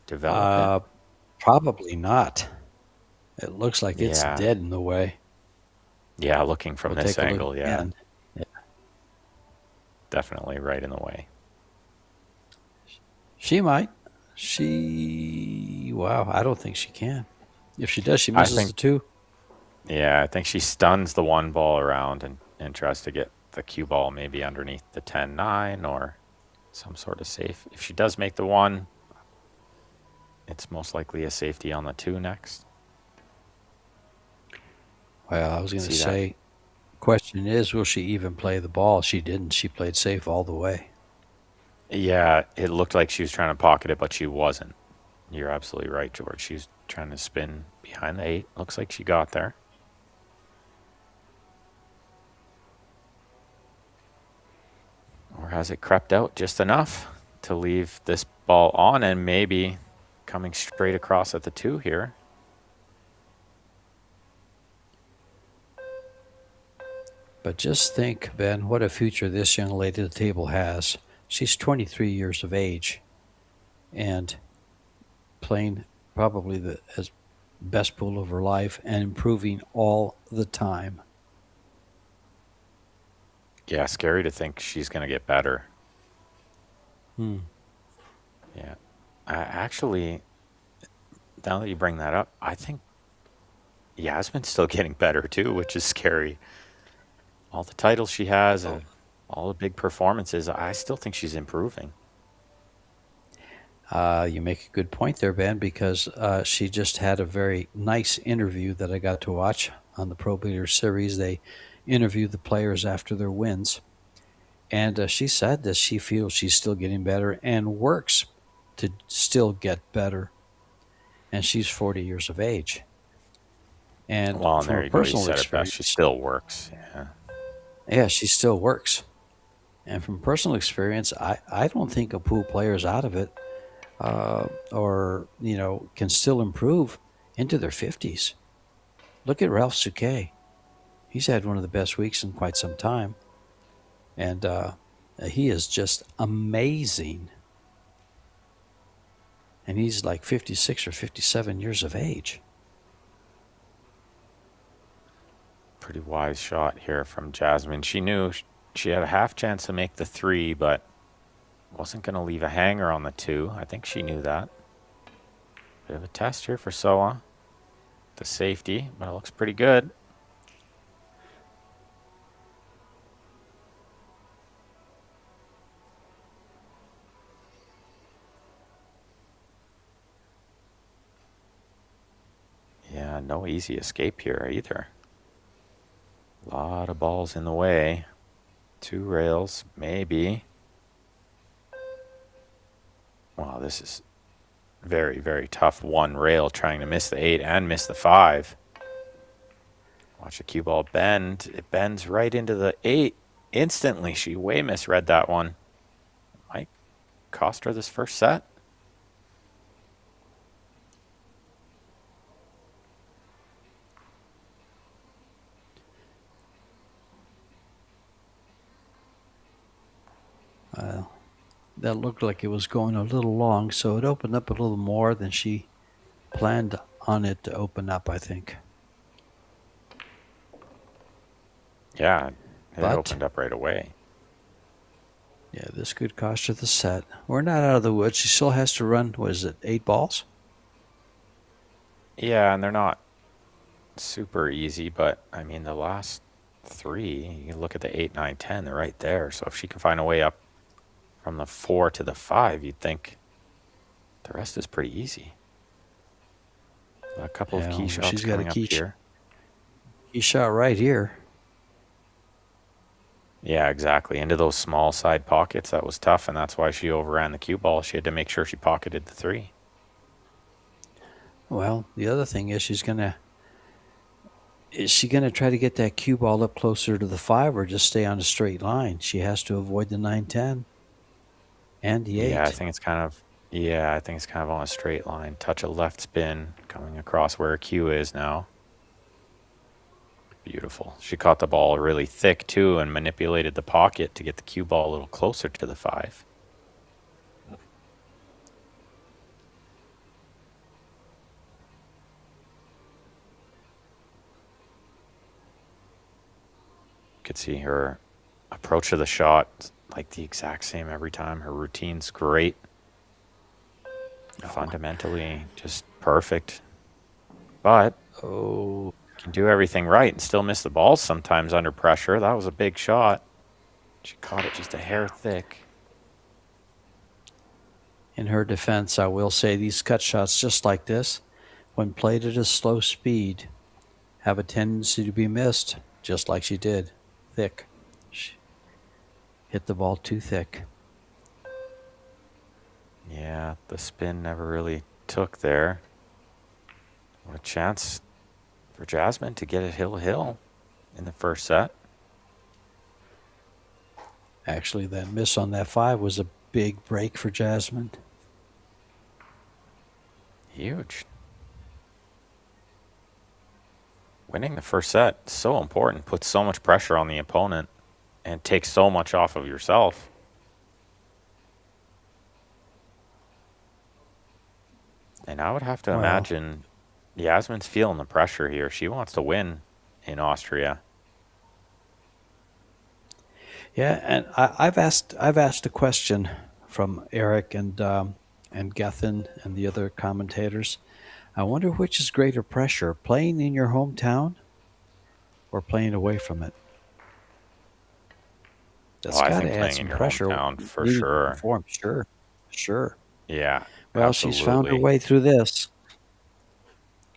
Develop it? Probably not. It looks like it's dead in the way. Yeah, looking from this angle, yeah. Definitely right in the way. She might. Wow, I don't think she can. If she does, she misses the 2. Yeah, I think she stuns the 1 ball around and tries to get the cue ball maybe underneath the 10-9 or some sort of safe. If she does make the 1, it's most likely a safety on the 2 next. Well, I was going to say, question is, will she even play the ball? She didn't. She played safe all the way. Yeah, it looked like she was trying to pocket it, but she wasn't. You're absolutely right, George. She was trying to spin behind the 8. Looks like she got there. Or has it crept out just enough to leave this ball on and maybe coming straight across at the 2 here? But just think, Ben, what a future this young lady at the table has. She's 23 years of age and playing probably the best pool of her life and improving all the time. Yeah, scary to think she's going to get better. Yeah. Actually, now that you bring that up, I think Yasmin's still getting better too, which is scary. All the titles she has and all the big performances, I still think she's improving. You make a good point there, Ben, because she just had a very nice interview that I got to watch on the Pro Billiards Series. They interviewed the players after their wins, and she said that she feels she's still getting better and works to still get better. And she's 40 years of age. And well, from there a you go. You personal said it experience, best. She still works. Yeah, she still works. And from personal experience, I don't think a pool player is out of it or, can still improve into their 50s. Look at Ralph Souquet. He's had one of the best weeks in quite some time. And he is just amazing. And he's like 56 or 57 years of age. Pretty wise shot here from Jasmine. She knew she had a half chance to make the 3, but wasn't going to leave a hanger on the 2. I think she knew that. Bit of a test here for SEOA. The safety, but it looks pretty good. Yeah, no easy escape here either. A lot of balls in the way. 2 rails, maybe. Wow, this is very, very tough. 1 rail trying to miss the 8 and miss the 5. Watch the cue ball bend. It bends right into the 8 instantly. She way misread that one. Might cost her this first set. That looked like it was going a little long, so it opened up a little more than she planned on it to open up, I think. Yeah, it But opened up right away. yeah, this could cost her the set. We're not out of the woods. She still has to run, what is it, 8 balls? Yeah, and they're not super easy, but I mean, the last 3, you look at the 8, 9, 10, they're right there. So if she can find a way up from the 4 to the 5, you'd think the rest is pretty easy. A couple of key shots she's got coming a up here. key shot right here. Yeah, exactly. Into those small side pockets. That was tough, and that's why she overran the cue ball. She had to make sure she pocketed the 3. Well, the other thing is is she gonna try to get that cue ball up closer to the 5 or just stay on a straight line? She has to avoid the 9-10 and the 8. Yeah, I think it's kind of on a straight line. Touch a left spin coming across where her cue is now. Beautiful. She caught the ball really thick too and manipulated the pocket to get the cue ball a little closer to the 5. You could see her approach to the shot like the exact same every time. Her routine's great. Fundamentally just perfect. But can do everything right and still miss the balls sometimes under pressure. That was a big shot. She caught it just a hair thick. In her defense, I will say these cut shots just like this, when played at a slow speed, have a tendency to be missed, just like she did. Thick. She hit the ball too thick. Yeah, the spin never really took there. What a chance for Jasmine to get it hill in the first set. Actually, that miss on that 5 was a big break for Jasmine. Huge. Winning the first set is so important. Puts so much pressure on the opponent and takes so much off of yourself. And I would have to imagine Yasmin's feeling the pressure here. She wants to win in Austria. Yeah, and I've asked a question from Eric and Gethin and the other commentators. I wonder which is greater pressure, playing in your hometown or playing away from it. That's I got think to add playing some in your pressure. hometown for Needed to sure. perform. Sure. Yeah. Well, absolutely. she's found her way through this.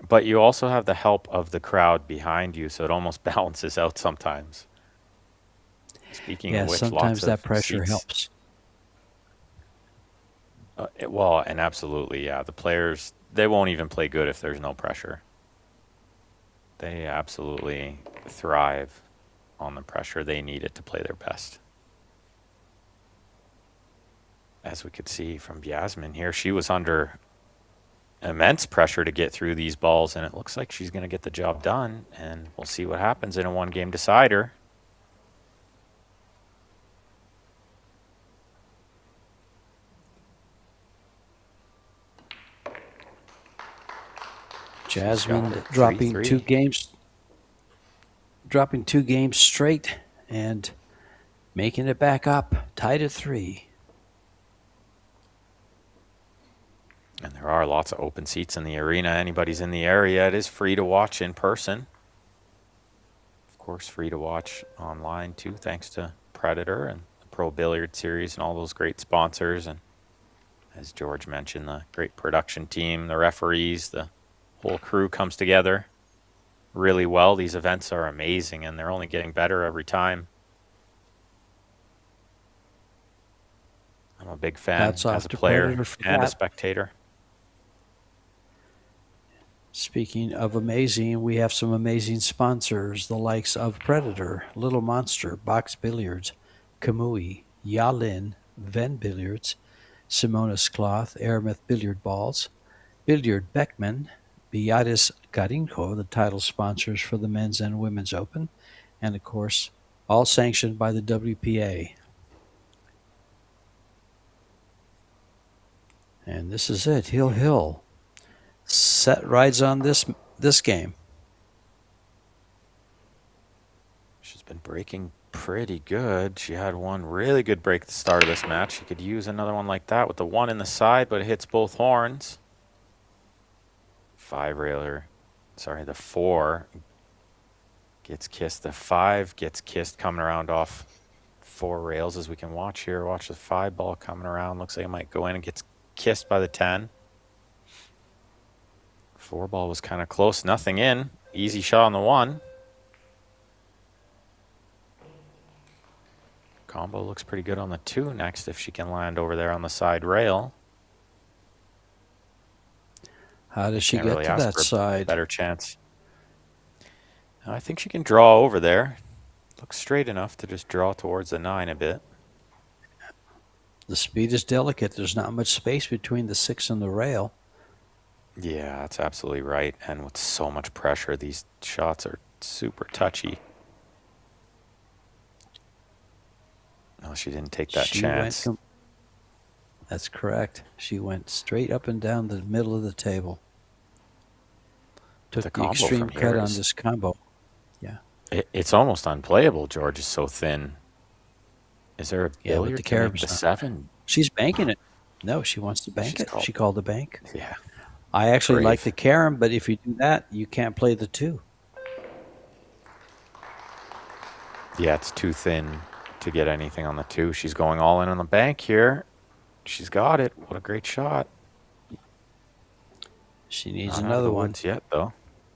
But you also have the help of the crowd behind you, so it almost balances out sometimes. Speaking of which, sometimes lots that of pressure seats. helps. Well, and absolutely, yeah. The players, they won't even play good if there's no pressure. They absolutely thrive on the pressure. They need it to play their best. As we could see from Yasmin here, she was under immense pressure to get through these balls, and it looks like she's going to get the job done, and we'll see what happens in a one-game decider. Jasmine dropping 3-3. dropping 2 games straight and making it back up, tied at 3. And there are lots of open seats in the arena. Anybody's in the area, it is free to watch in person. Of course, free to watch online too, thanks to Predator and the Pro Billiard Series and all those great sponsors. And as George mentioned, the great production team, the referees, the whole crew comes together really well. These events are amazing, and they're only getting better every time. I'm a big fan Hats off as a to player Predator for and a that. spectator. Speaking of amazing, we have some amazing sponsors, the likes of Predator, Little Monster, Box Billiards, Kamui, Yalin, Venbilliards, Simonis Cloth, Aramith Billiard Balls, Billard Beckmann, Billiards Carrinho, the title sponsors for the Men's and Women's Open, and of course, all sanctioned by the WPA. And this is it. Hill. Set rides on this game. She's been breaking pretty good. She had one really good break at the start of this match. She could use another one like that with the one in the side, but it hits both horns. The 4 gets kissed. The 5 gets kissed coming around off 4 rails, as we can watch here. Watch the 5 ball coming around. Looks like it might go in and gets kissed by the 10. 4 ball was kind of close. Nothing in. Easy shot on the 1. Combo looks pretty good on the 2 next if she can land over there on the side rail. How does she Can't get really to ask that for a side? better chance. I think she can draw over there. Looks straight enough to just draw towards the 9 a bit. The speed is delicate. There's not much space between the 6 and the rail. Yeah, that's absolutely right. And with so much pressure, these shots are super touchy. No, she didn't take that chance. That's correct. She went straight up and down the middle of the table. Took the extreme cut on this combo. Yeah. It's almost unplayable. George is so thin. Is there a billiard to make the 7? She's banking it. No, she wants to bank it. She called the bank. Yeah. I actually like the carom, but if you do that, you can't play the 2. Yeah, it's too thin to get anything on the 2. She's going all in on the bank here. She's got it. What a great shot. She needs Not another one yet, though.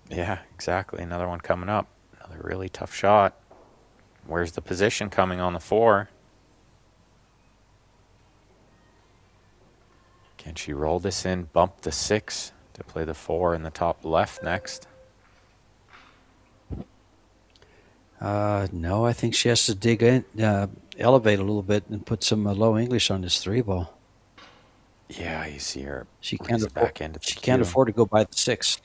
Yeah, exactly. Another one coming up. Another really tough shot. Where's the position coming on the 4? Can she roll this in, bump the 6 to play the 4 in the top left next? No, I think she has to dig in, elevate a little bit, and put some low English on this 3 ball. Yeah, you see her. She can't afford to go by the 6.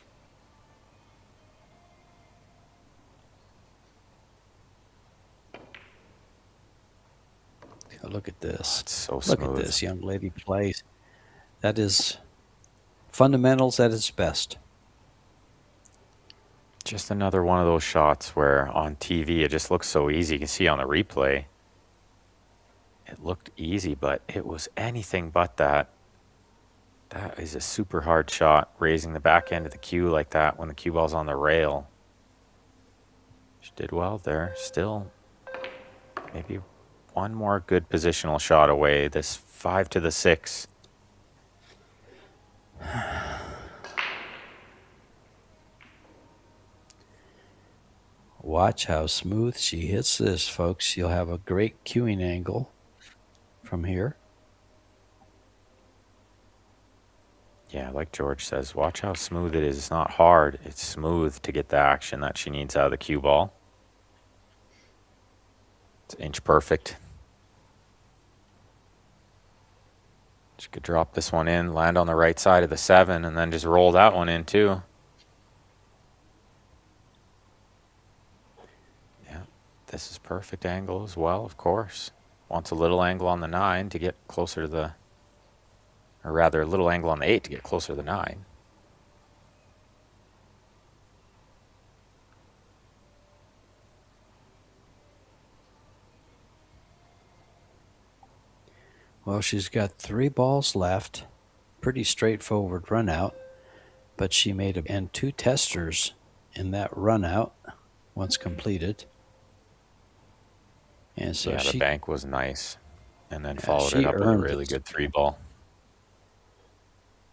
Look at this. Oh, it's so smooth. Look at this young lady plays. That is fundamentals at its best. Just another one of those shots where on TV it just looks so easy. You can see on the replay it looked easy, but it was anything but that. That is a super hard shot, raising the back end of the cue like that when the cue ball's on the rail. She did well there. Still maybe one more good positional shot away. This 5 to the 6. Watch how smooth she hits this, folks. You'll have a great cueing angle from here. Yeah, like George says, watch how smooth it is. It's not hard. It's smooth to get the action that she needs out of the cue ball. It's inch perfect. She could drop this one in, land on the right side of the 7, and then just roll that one in too. Yeah, this is perfect angle as well, of course. Wants a little angle on the 9 to get closer to the, or rather a little angle on the 8 to get closer to the 9. Well, she's got 3 balls left. Pretty straightforward run out, but she made and 2 testers in that run out once completed. And so the bank was nice, and then followed it up with a really good 3 ball.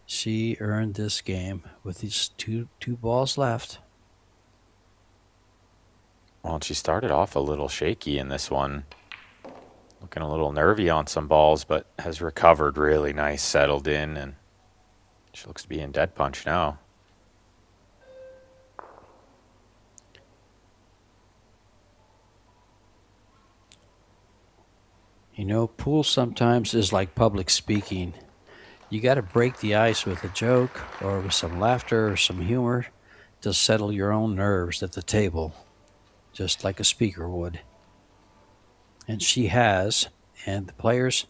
She earned this game with these two balls left. Well, she started off a little shaky in this one. Looking a little nervy on some balls, but has recovered really nice, settled in, and she looks to be in dead punch now. You know, pool sometimes is like public speaking. You got to break the ice with a joke or with some laughter or some humor to settle your own nerves at the table, just like a speaker would. And she has, and the players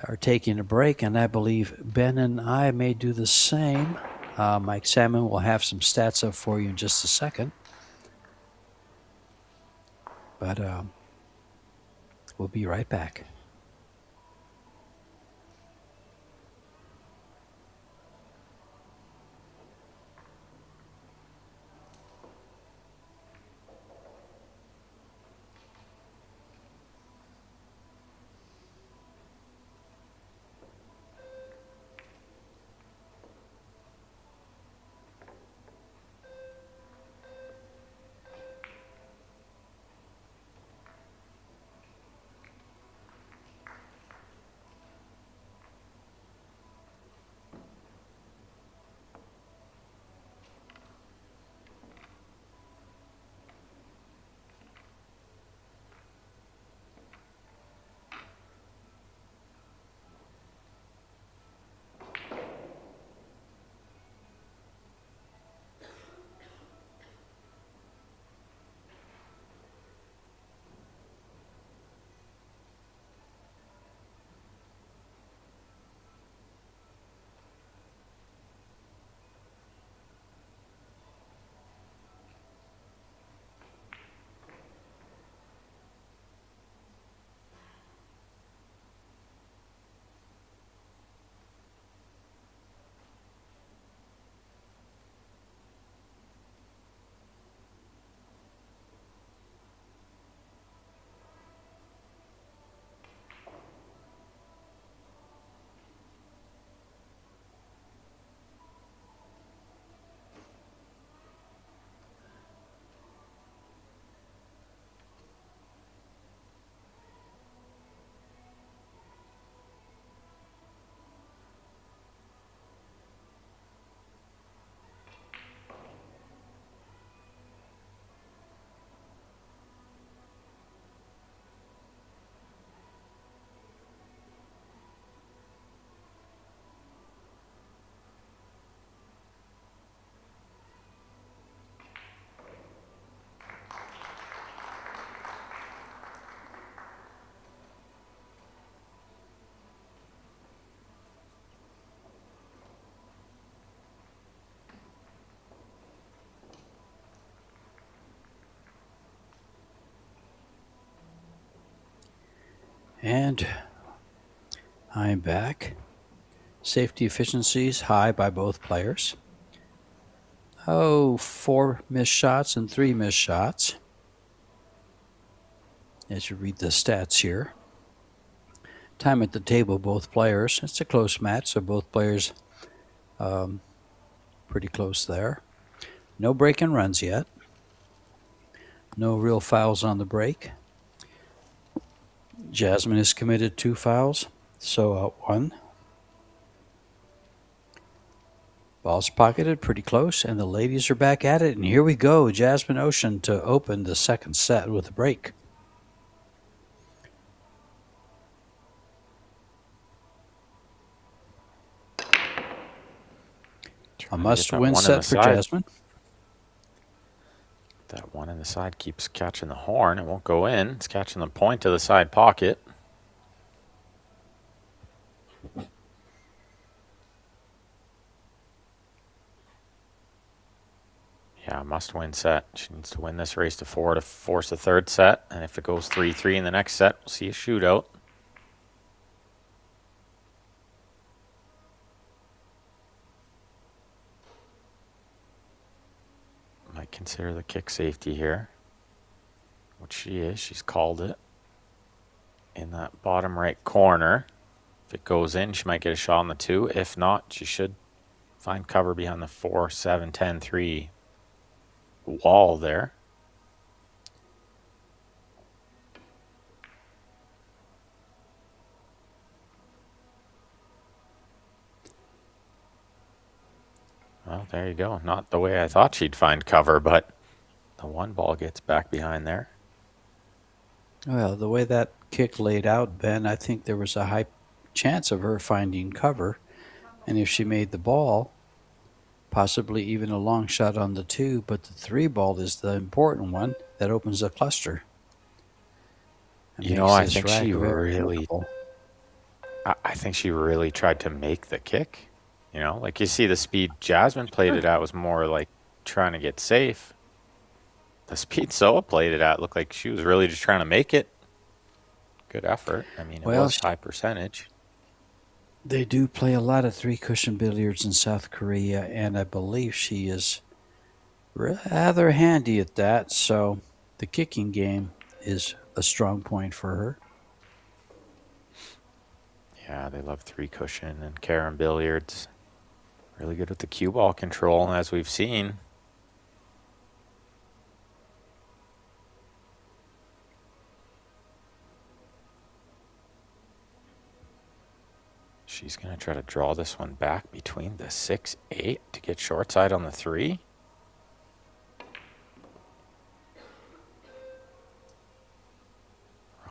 are taking a break, and I believe Ben and I may do the same. Mike Salmon will have some stats up for you in just a second. But we'll be right back. And I'm back. Safety efficiencies high by both players. 4 missed shots and 3 missed shots. As you read the stats here. Time at the table, both players. It's a close match, so both players pretty close there. No break and runs yet. No real fouls on the break. Jasmine has committed 2 fouls, so out 1. Ball's pocketed pretty close, and the ladies are back at it. And here we go, Jasmine Ocean to open the second set with a break. A must-win set for Jasmine. That one in the side keeps catching the horn. It won't go in. It's catching the point of the side pocket. Yeah, must-win set. She needs to win this race to 4 to force a third set. And if it goes 3-3 in the next set, we'll see a shootout. Might consider the kick safety here, which she is. She's called it in that bottom right corner. If it goes in, she might get a shot on the 2. If not, she should find cover behind the 4, 7, 10, 3 wall there. Well, there you go. Not the way I thought she'd find cover, but the one ball gets back behind there. Well, the way that kick laid out, Ben, I think there was a high chance of her finding cover. And if she made the ball, possibly even a long shot on the 2, but the 3 ball is the important one that opens the cluster. You know, I think she really I think she really tried to make the kick. You know, like you see the speed Jasmine played it at was more like trying to get safe. The speed SEOA played it at looked like she was really just trying to make it. Good effort. I mean, it Well, was high percentage. they do play a lot of three-cushion billiards in South Korea, and I believe she is rather handy at that. So the kicking game is a strong point for her. Yeah, they love three cushion and Karen Billiards. Really good with the cue ball control, as we've seen. She's going to try to draw this one back between the 6-8 to get short side on the 3.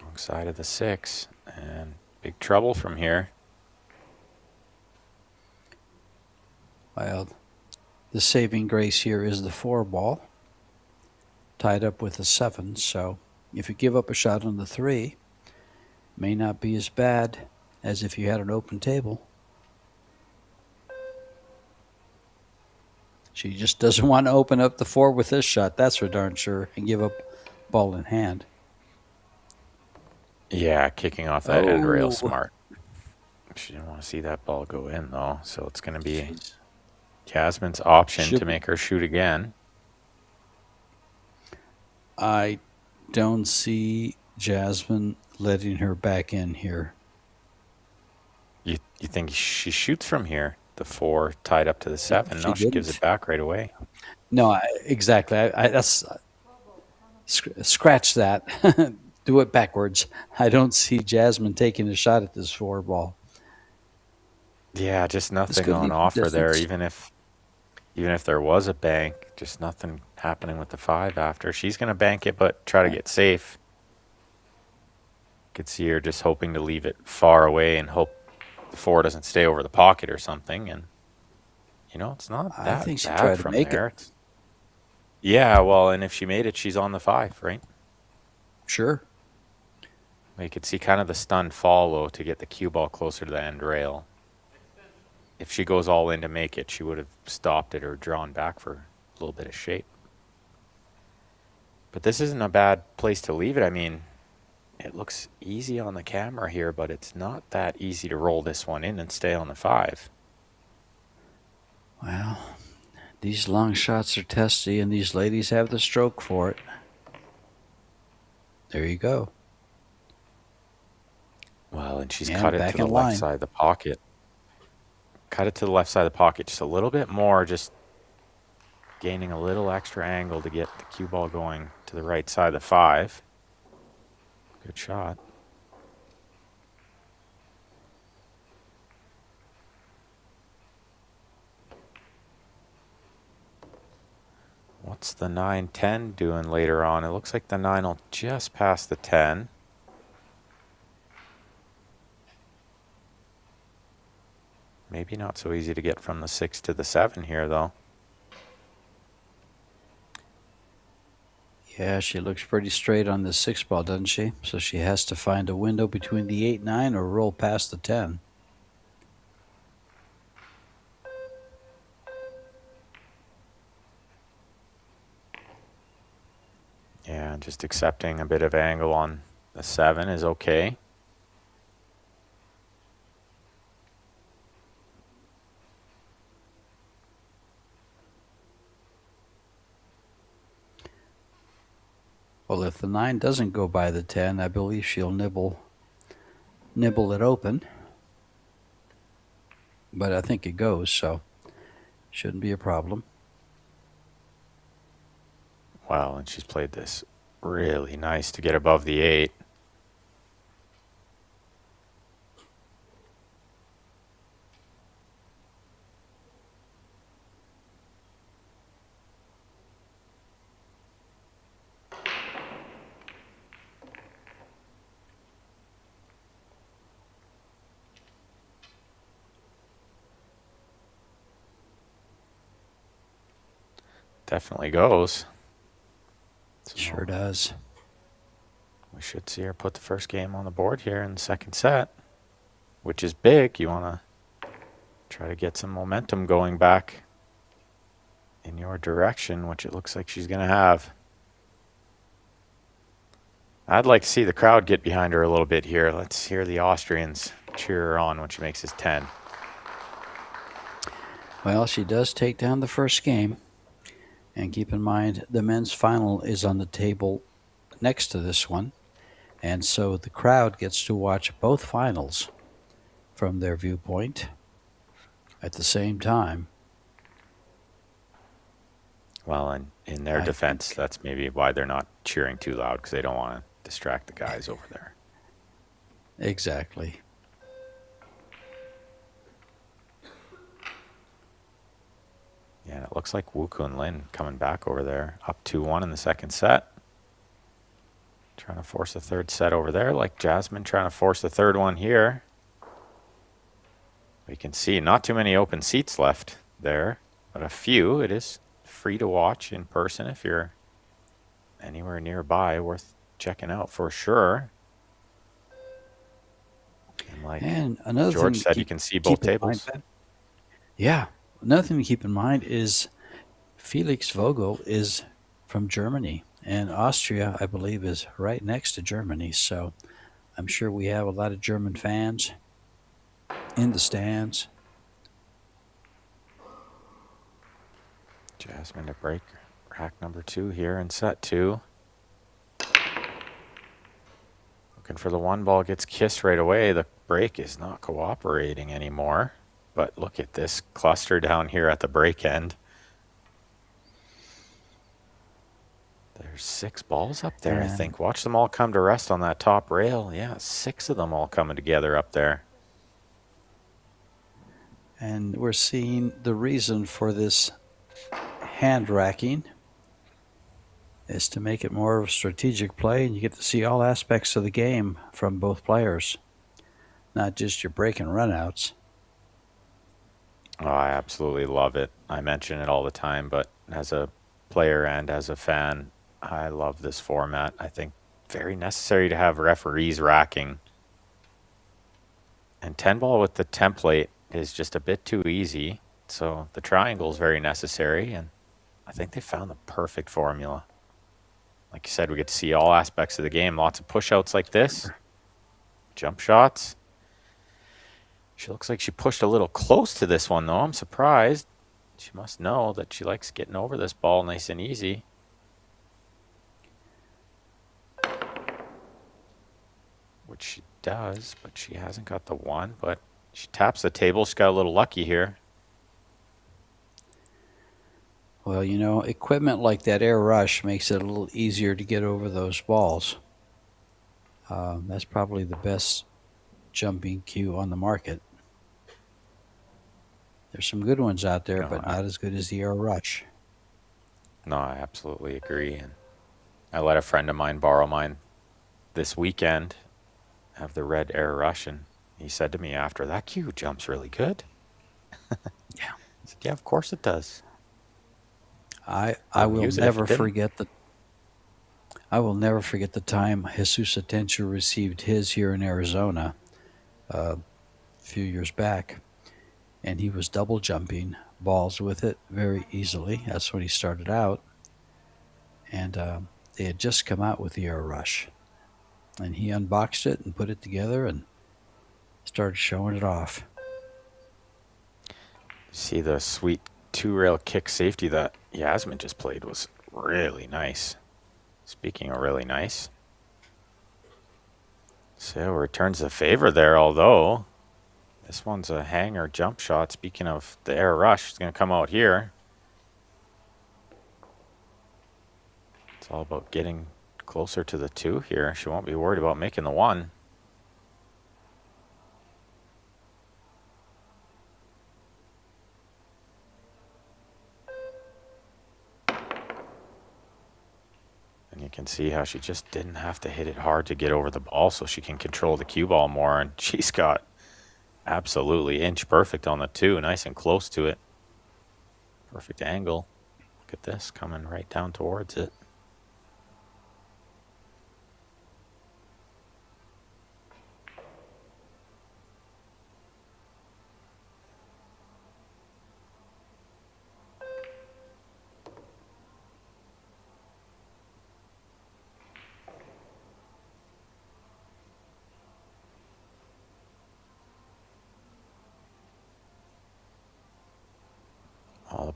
Wrong side of the 6, and big trouble from here. Well, the saving grace here is the 4 ball, tied up with a 7. So if you give up a shot on the 3, may not be as bad as if you had an open table. She just doesn't want to open up the 4 with this shot, that's for darn sure, and give up ball in hand. Yeah, kicking off that end rail smart. She didn't want to see that ball go in, though, so it's going to be Jasmine's option to make her shoot again. I don't see Jasmine letting her back in here. You think she shoots from here? The 4 tied up to the 7. No, she gives it back right away. No, exactly. That's scratch that. Do it backwards. I don't see Jasmine taking a shot at this 4 ball. Yeah, just nothing on offer there. Even if there was a bank, just nothing happening with the 5 after. She's going to bank it, but try to get safe. Could see her just hoping to leave it far away and hope the 4 doesn't stay over the pocket or something. And you know, it's not that I think she bad tried to from make there. it. Yeah, well, and if she made it, she's on the 5, right? Sure. You could see kind of the stunned follow to get the cue ball closer to the end rail. If she goes all in to make it, she would have stopped it or drawn back for a little bit of shape. But this isn't a bad place to leave it. I mean, it looks easy on the camera here, but it's not that easy to roll this one in and stay on the 5. Well, these long shots are testy, and these ladies have the stroke for it. There you go. Well, and she's And cut it back to the in left line. side of the pocket. Cut it to the left side of the pocket just a little bit more, just gaining a little extra angle to get the cue ball going to the right side of the 5. Good shot. What's the 9-10 doing later on? It looks like the 9 will just pass the 10. Maybe not so easy to get from the 6 to the 7 here, though. Yeah, she looks pretty straight on the 6 ball, doesn't she? So she has to find a window between the 8-9 or roll past the 10. Yeah, just accepting a bit of angle on the 7 is okay. Well, if the 9 doesn't go by the 10, I believe she'll nibble it open. But I think it goes, so shouldn't be a problem. Wow, and she's played this really nice to get above the 8. Definitely goes. So Sure does. we should see her put the first game on the board here in the second set. which is big. You want to try to get some momentum going back in your direction, which it looks like she's going to have. I'd like to see the crowd get behind her a little bit here. Let's hear the Austrians cheer her on when she makes his 10. Well, she does take down the first game. And keep in mind, the men's final is on the table next to this one. And so the crowd gets to watch both finals from their viewpoint at the same time. Well, and in their defense, that's maybe why they're not cheering too loud, because they don't want to distract the guys over there. Exactly. Yeah, it looks like Wu Kun Lin coming back over there, up 2-1 in the second set. Trying to force a third set over there, like Jasmine trying to force the third one here. We can see not too many open seats left there, but a few. It is free to watch in person if you're anywhere nearby, worth checking out for sure. And like another George thing said, you can see both tables. Yeah. Another thing to keep in mind is Felix Vogel is from Germany, and Austria, I believe, is right next to Germany. So I'm sure we have a lot of German fans in the stands. Jasmine to break rack number 2 here in set 2. Looking for the one ball, gets kissed right away. The break is not cooperating anymore. But look at this cluster down here at the break end. There's 6 balls up there, I think. Watch them all come to rest on that top rail. Yeah, 6 of them all coming together up there. And we're seeing the reason for this hand racking is to make it more of a strategic play, and you get to see all aspects of the game from both players, not just your break and runouts. Oh, I absolutely love it. I mention it all the time, but as a player and as a fan, I love this format. I think very necessary to have referees racking. And 10 ball with the template is just a bit too easy. So the triangle is very necessary, and I think they found the perfect formula. Like you said, we get to see all aspects of the game. Lots of push-outs like this. Jump shots. She looks like she pushed a little close to this one, though. I'm surprised. She must know that she likes getting over this ball nice and easy. Which she does, but she hasn't got the one. But she taps the table. She's got a little lucky here. Well, you know, equipment like that Air Rush makes it a little easier to get over those balls. That's probably the best jumping cue on the market. There's some good ones out there, but not as good as the Air Rush. No, I absolutely agree. And I let a friend of mine borrow mine this weekend, have the red Air Rush, and he said to me after, that cue jumps really good. Yeah. I said, yeah, of course it does. I will never forget the time Jesus Atencio received his here in Arizona a few years back, and he was double jumping balls with it very easily. That's when he started out, and they had just come out with the Air Rush, and he unboxed it and put it together and started showing it off. See the sweet 2-rail kick safety that Yasmin just played was really nice. Speaking of really nice. So returns the favor there, although this one's a hanger jump shot. Speaking of the Air Rush, it's going to come out here. It's all about getting closer to the 2 here. She won't be worried about making the 1. And you can see how she just didn't have to hit it hard to get over the ball so she can control the cue ball more. And she's got absolutely inch perfect on the 2, nice and close to it. Perfect angle. Look at this, coming right down towards it.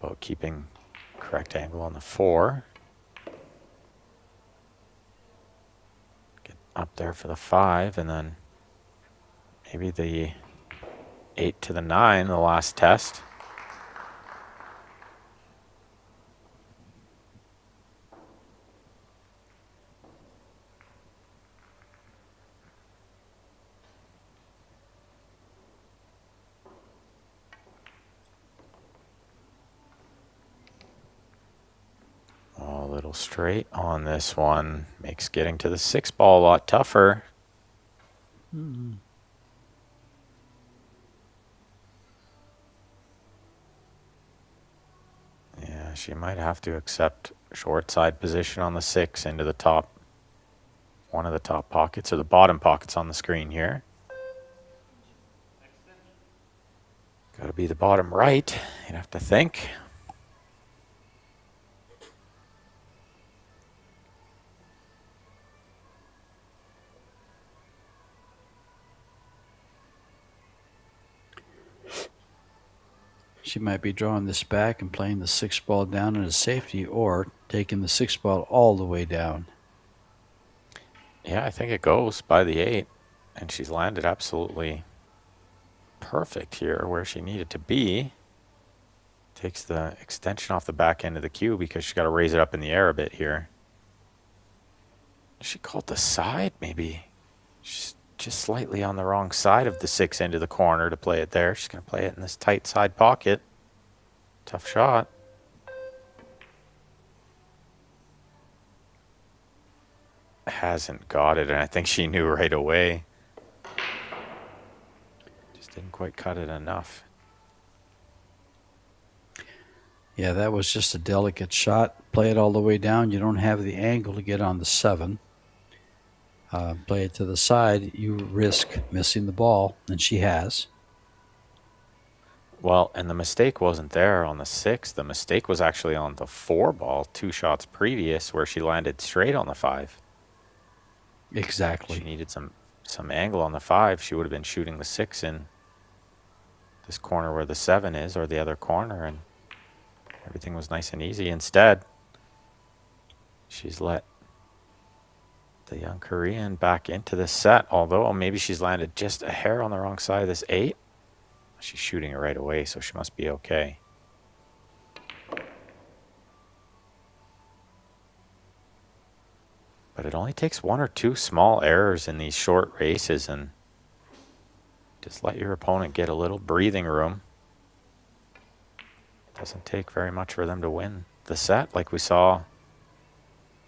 about keeping correct angle on the 4. Get up there for the 5, and then maybe the 8 to the 9, the last test. A little straight on this one makes getting to the 6 ball a lot tougher. Yeah, she might have to accept short side position on the 6 into the top, one of the top pockets or the bottom pockets on the screen here. Got to be the bottom right, you'd have to think. She might be drawing this back and playing the 6 ball down in a safety, or taking the 6 ball all the way down. Yeah, I think it goes by the 8, and she's landed absolutely perfect here where she needed to be. Takes the extension off the back end of the cue because she's got to raise it up in the air a bit here. She called the side, maybe. She's just slightly on the wrong side of the 6 into the corner to play it there. She's going to play it in this tight side pocket. Tough shot. Hasn't got it, and I think she knew right away. Just didn't quite cut it enough. Yeah, that was just a delicate shot. Play it all the way down. You don't have the angle to get on the 7. Play it to the side, you risk missing the ball, and she has. Well, and the mistake wasn't there on the 6. The mistake was actually on the 4 ball 2 shots previous where she landed straight on the 5. Exactly. She needed some angle on the 5. She would have been shooting the 6 in this corner where the 7 is, or the other corner, and everything was nice and easy. Instead, she's let the young Korean back into the set, although maybe she's landed just a hair on the wrong side of this 8. She's shooting it right away, so she must be okay. But it only takes 1 or 2 small errors in these short races, and just let your opponent get a little breathing room. It doesn't take very much for them to win the set, like we saw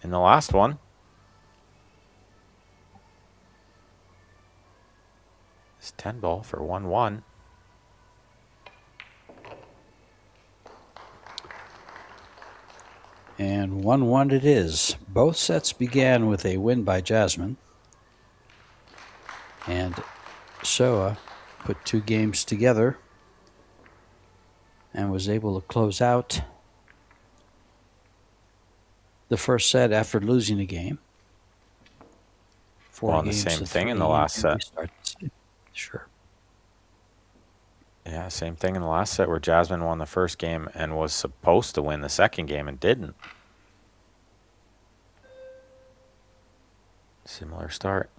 in the last one. This 10 ball for 1-1. And 1-1 it is. Both sets began with a win by Jasmine. And SEOA put 2 games together and was able to close out the first set after losing a game. 4 Well, games the same to thing 3, in the last set. Sure. Yeah, same thing in the last set where Jasmine won the first game and was supposed to win the second game and didn't. Similar start.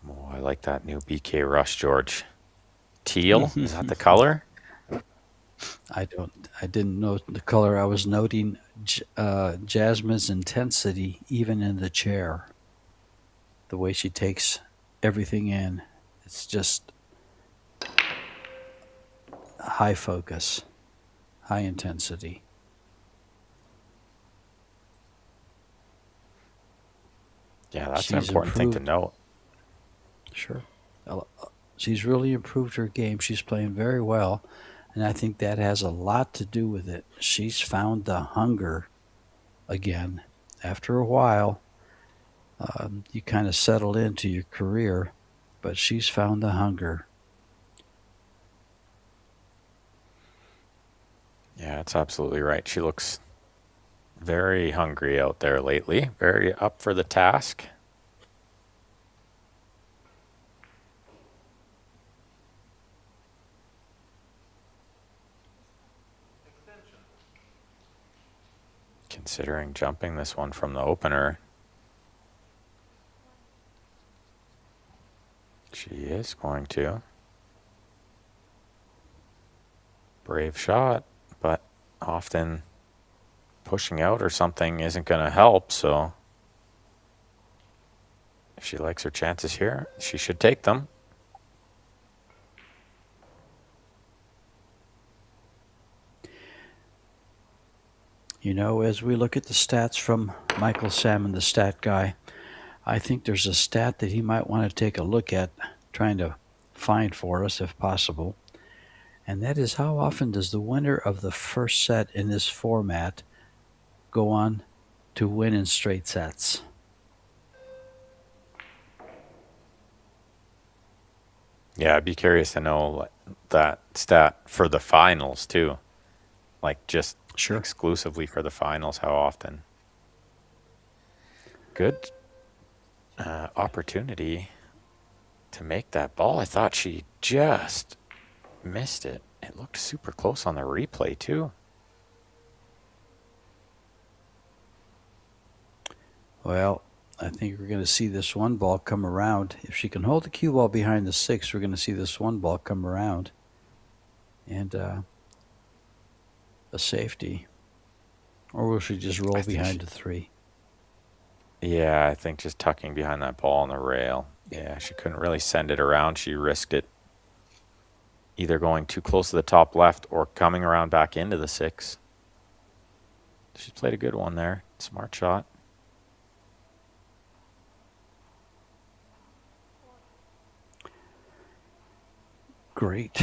Oh, I like that new BK Rush, George. Teal, is that the color? I didn't note the color. I was noting Jasmine's intensity, even in the chair. The way she takes everything in. It's just high focus, high intensity. Yeah, that's an important thing to note. Sure. She's really improved her game. She's playing very well. And I think that has a lot to do with it. She's found the hunger again. After a while, you kind of settled into your career, but she's found the hunger. Yeah, that's absolutely right. She looks very hungry out there lately. Very up for the task. Considering jumping this one from the opener. She is going to. Brave shot, but often pushing out or something isn't going to help, so if she likes her chances here, she should take them. You know, as we look at the stats from Michael Salmon, the stat guy, I think there's a stat that he might want to take a look at, trying to find for us if possible. And that is, how often does the winner of the first set in this format go on to win in straight sets? Yeah, I'd be curious to know that stat for the finals too. Like just Sure. exclusively for the finals, how often. Good opportunity to make that ball. I thought she just missed it. It looked super close on the replay too. Well, I think we're going to see this one ball come around. If she can hold the cue ball behind the 6, we're going to see this one ball come around. And a safety. Or will she just roll behind the 3? Yeah, I think just tucking behind that ball on the rail. Yeah, she couldn't really send it around. She risked it either going too close to the top left or coming around back into the 6. She played a good one there. Smart shot. Great.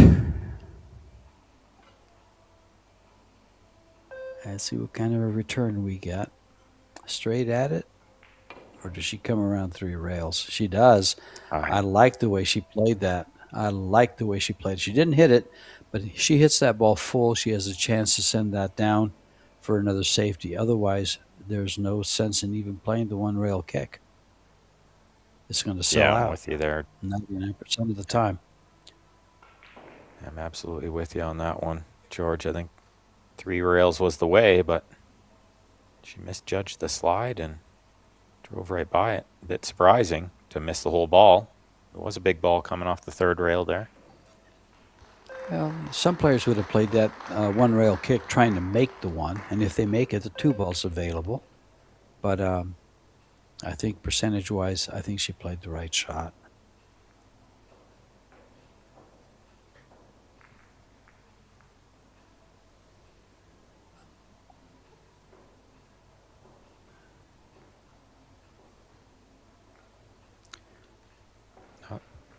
Let's see what kind of a return we get. Straight at it? Or does she come around 3 rails? She does. I like the way she played that. I like the way she played. She didn't hit it, but she hits that ball full. She has a chance to send that down for another safety. Otherwise, there's no sense in even playing the 1 rail kick. It's going to sell out. I'm with you there. 99% of the time. I'm absolutely with you on that one, George. I think 3 rails was the way, but she misjudged the slide and drove right by it. A bit surprising to miss the whole ball. It was a big ball coming off the 3rd rail there. Well, some players would have played that 1 rail kick trying to make the 1, and if they make it, the 2 ball's available. But I think percentage-wise, I think she played the right shot.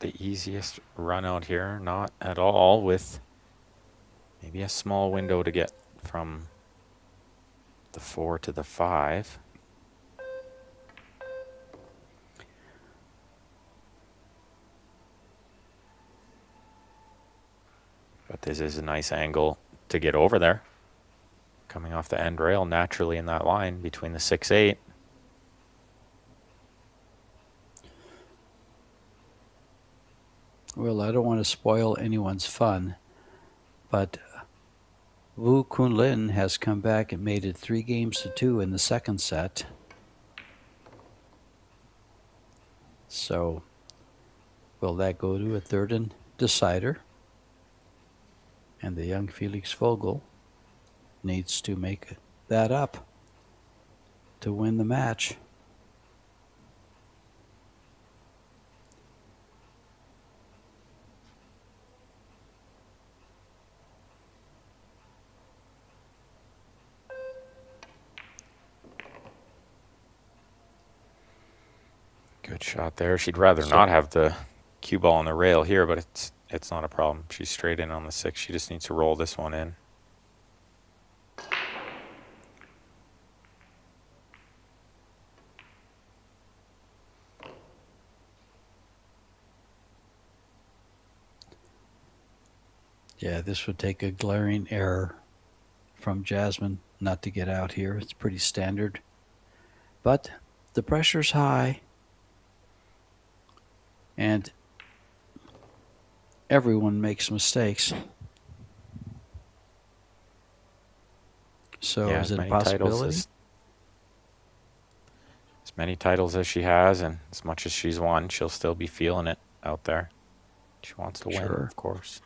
The easiest run out here, not at all, with maybe a small window to get from the 4 to the 5. But this is a nice angle to get over there. Coming off the end rail naturally in that line between the 6-8. Well, I don't want to spoil anyone's fun, but Wu Kunlin has come back and made it 3-2 in the 2nd set. So, will that go to a 3rd and decider? And the young Felix Vogel needs to make that up to win the match. Good shot there. She'd rather not have the cue ball on the rail here, but it's not a problem. She's straight in on the 6. She just needs to roll this one in. Yeah, this would take a glaring error from Jasmine not to get out here. It's pretty standard. But the pressure's high. And everyone makes mistakes. So Yeah, is it a as many titles possibility? as many titles as she has, and as much as she's won, she'll still be feeling it out there. She wants to win, Sure. of course.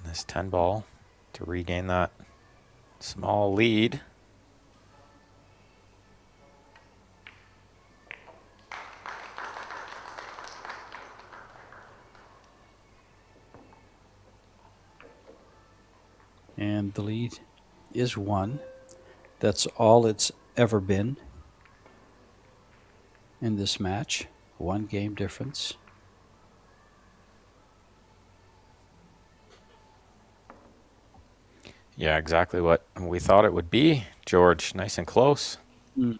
This 10 ball to regain that small lead. And the lead is 1. That's all it's ever been in this match. 1 game difference. Yeah, exactly what we thought it would be, George. Nice and close. Mm.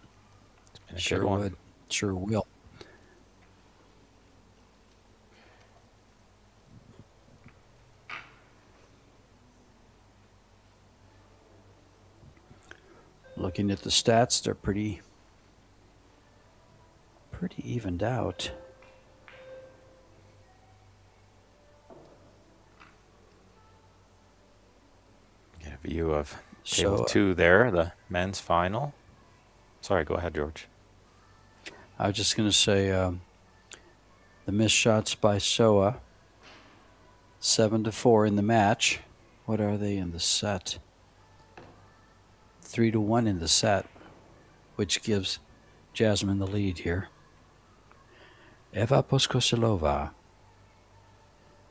It's been a Sure good one. would. Sure will. Looking at the stats, they're pretty evened out. Get a view of So, table 2 there, the men's final. Sorry, go ahead, George. I was just going to say the missed shots by SEOA, 7-4 in the match. What are they in the set? 3-1 in the set, which gives Jasmine the lead here. Eva Poskosilova,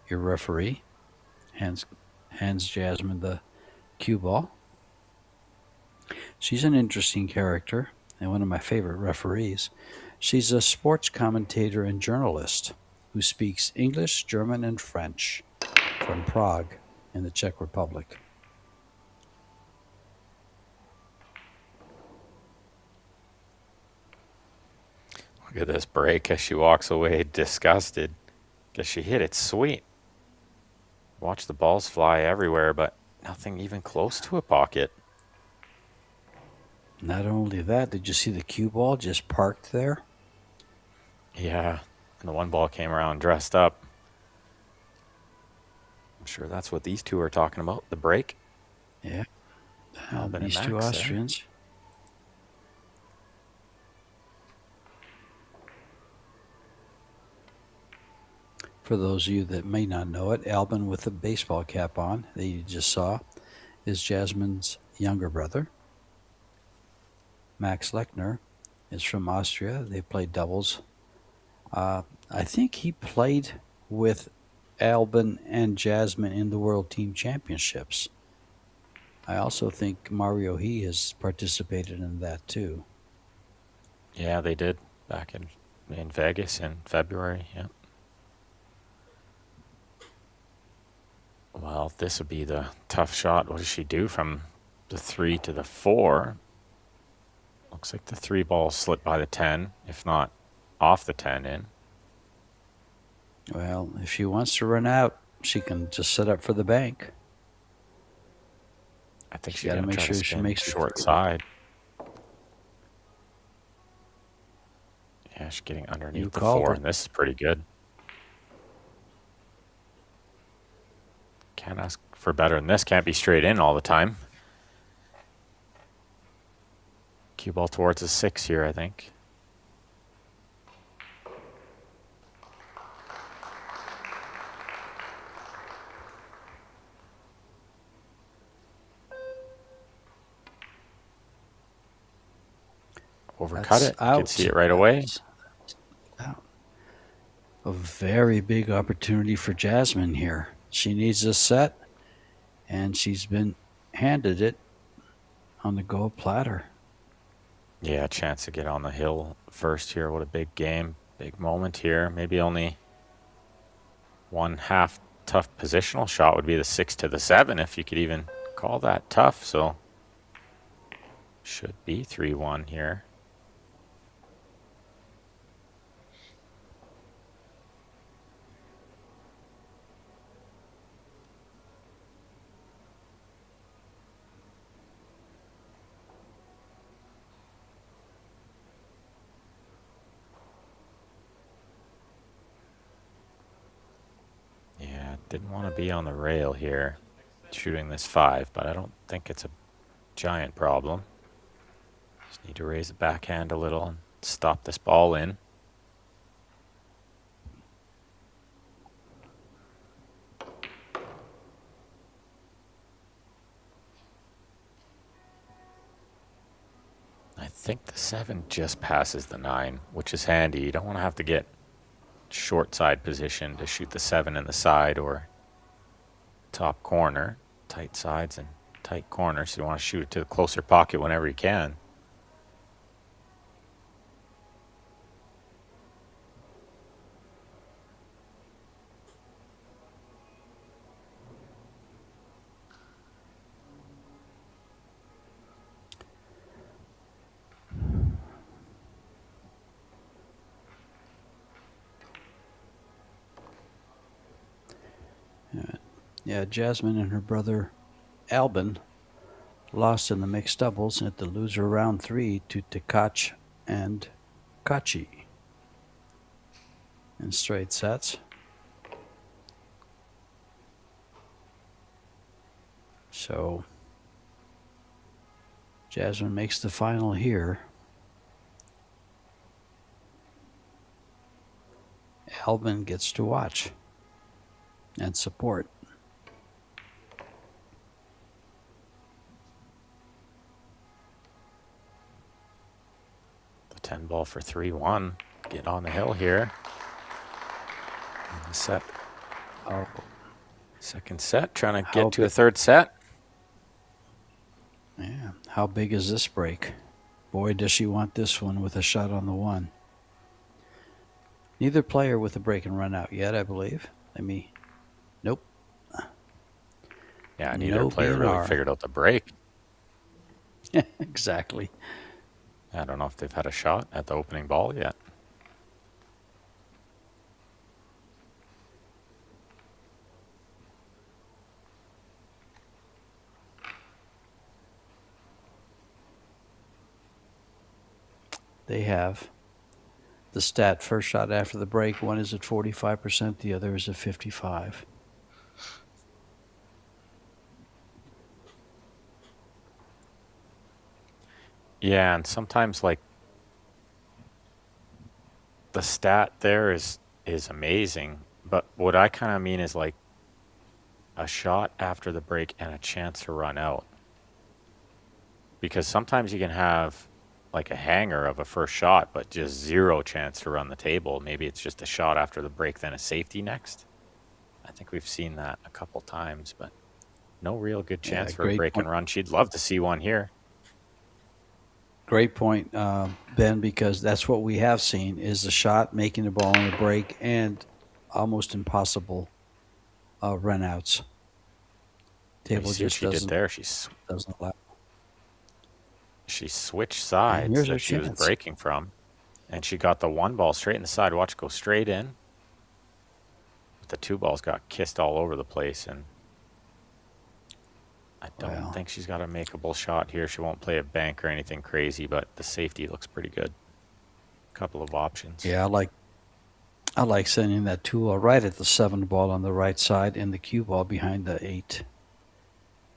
your referee, hands Jasmine the cue ball. She's an interesting character and one of my favorite referees. She's a sports commentator and journalist who speaks English, German, and French from Prague in the Czech Republic. Look at this break as she walks away disgusted. Guess she hit it sweet. Watch the balls fly everywhere, but nothing even close to a pocket. Not only that, did you see the cue ball just parked there? Yeah, and the one ball came around dressed up. I'm sure that's what these two are talking about, the break. Yeah. Albin and These Max two there. Austrians. For those of you that may not know it, Albin with the baseball cap on that you just saw is Jasmine's younger brother. Max Lechner is from Austria. They played doubles. I think he played with Albin and Jasmine in the World Team Championships. I also think Mario He has participated in that too. Yeah, they did back in Vegas in February. Yeah. Well, this would be the tough shot. What does she do from the 3 to the 4? Looks like the 3 ball slipped by the 10, if not off the 10 in. Well, if she wants to run out, she can just set up for the bank. I think She's she's gotta going to make try sure to she spin makes it short through. side. Yeah, she's getting You underneath the called 4, it. and this is pretty good. Can't ask for better than this. Can't be straight in all the time. Cue ball towards a 6 here, I think. Overcut That's it. You out. can see it right away. That's out. A very big opportunity for Jasmine here. She needs a set, and she's been handed it on the gold platter. Yeah, chance to get on the hill first here. What a big game. Big moment here. Maybe only one half tough positional shot would be the 6 to the 7, if you could even call that tough. So should be 3-1 here. Didn't want to be on the rail here shooting this 5, but I don't think it's a giant problem. Just need to raise the backhand a little and stop this ball in. I think the 7 just passes the 9, which is handy. You don't want to have to get short side position to shoot the 7 in the side or top corner. Tight sides and tight corners, so you want to shoot it to the closer pocket whenever you can. Yeah, Jasmine and her brother Albin lost in the mixed doubles at the loser round 3 to Tekach and Kachi in straight sets. So Jasmine makes the final here. Albin gets to watch and support. The 10 ball for 3-1. Get on the hill here. Set. Oh. Second set, trying to get to a third set. Yeah. How big is this break? Boy, does she want this one with a shot on the 1. Neither player with a break and run out yet, I believe. Nope. Yeah, neither No player really BNR. figured out the break. Exactly. I don't know if they've had a shot at the opening ball yet. They have. The stat first shot after the break, one is at 45%, the other is at 55%. Yeah, and sometimes like the stat there is amazing, but what I kind of mean is like a shot after the break and a chance to run out. Because sometimes you can have like a hanger of a first shot, but just zero chance to run the table. Maybe it's just a shot after the break, then a safety next. I think we've seen that a couple times, but no real good chance for a great break and point. run. She'd love to see one here. Great point, Ben, because that's what we have seen is the shot, making the ball on the break, and almost impossible run-outs. You Table see what just she did there. doesn't allow. She switched sides here's her that she was chance. breaking from, and she got the 1 ball straight in the side. Watch, go straight in. But the 2 balls got kissed all over the place, and I don't think she's got a makeable shot here. She won't play a bank or anything crazy, but the safety looks pretty good. Couple of options. Yeah, I like sending that 2 right at the 7 ball on the right side and the cue ball behind the 8.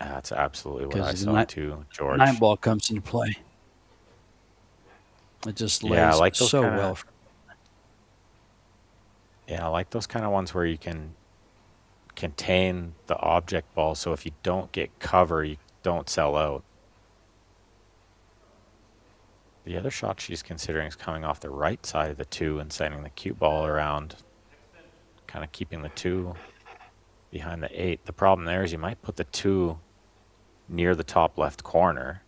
That's absolutely what I Because saw too, George. 9 ball comes into play. It just lays I like those so kinda- well. Yeah, I like those kind of ones where you can contain the object ball, so if you don't get cover, you don't sell out. The other shot she's considering is coming off the right side of the 2 and sending the cue ball around, kind of keeping the 2 behind the 8. The problem there is you might put the 2 near the top left corner.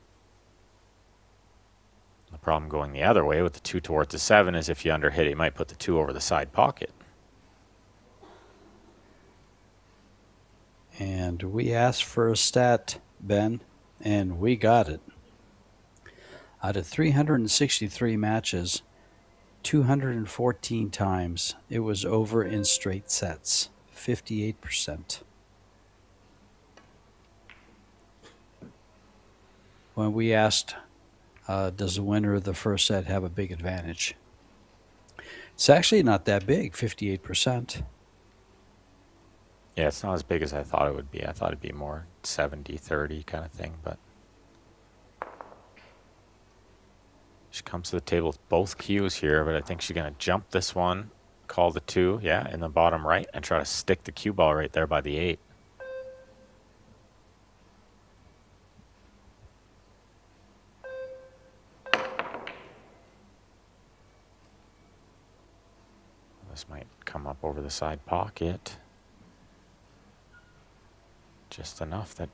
The problem going the other way with the 2 towards the 7 is if you underhit it, you might put the 2 over the side pocket. And we asked for a stat, Ben, and we got it. Out of 363 matches, 214 times it was over in straight sets, 58%. When we asked, does the winner of the first set have a big advantage? It's actually not that big, 58%. Yeah, it's not as big as I thought it would be. I thought it'd be more 70-30 kind of thing, but she comes to the table with both cues here, but I think she's going to jump this one, call the 2, yeah, in the bottom right, and try to stick the cue ball right there by the 8. This might come up over the side pocket. Just enough that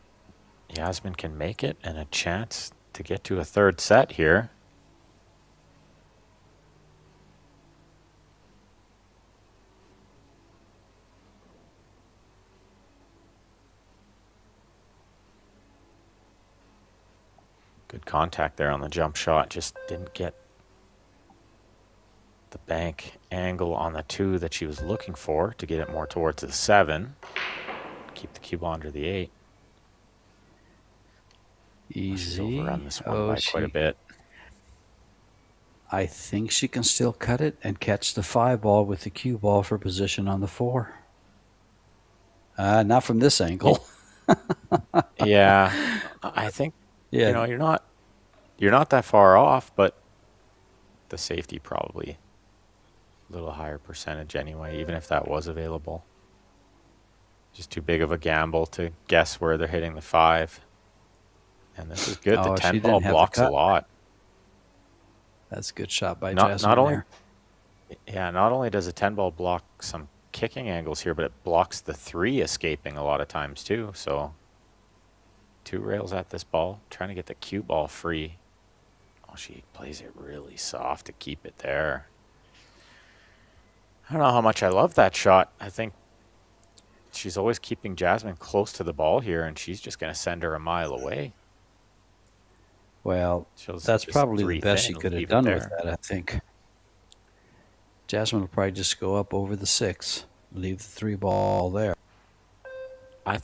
Yasmin can make it, and a chance to get to a third set here. Good contact there on the jump shot. Just didn't get the bank angle on the 2 that she was looking for to get it more towards the 7. Keep the cue ball under the 8. Easy. She's overrun this one by quite a bit. I think she can still cut it and catch the 5 ball with the cue ball for position on the 4. Not from this angle. Yeah, I think Yeah. you know you're not that far off, but the safety probably a little higher percentage anyway, even if that was available. Just too big of a gamble to guess where they're hitting the 5. And this is good. Oh, The she 10 didn't ball have the blocks a cut. lot. That's a good shot by Not Jasmine only, there. yeah, not only does a 10 ball block some kicking angles here, but it blocks the 3 escaping a lot of times too. So 2 rails at this ball, trying to get the cue ball free. Oh, she plays it really soft to keep it there. I don't know how much I love that shot. I think she's always keeping Jasmine close to the ball here, and she's just going to send her a mile away. Well, She'll that's just probably the 3 best thin she and could have keep it done there. with that, I think. Jasmine will probably just go up over the 6, leave the 3 ball there. I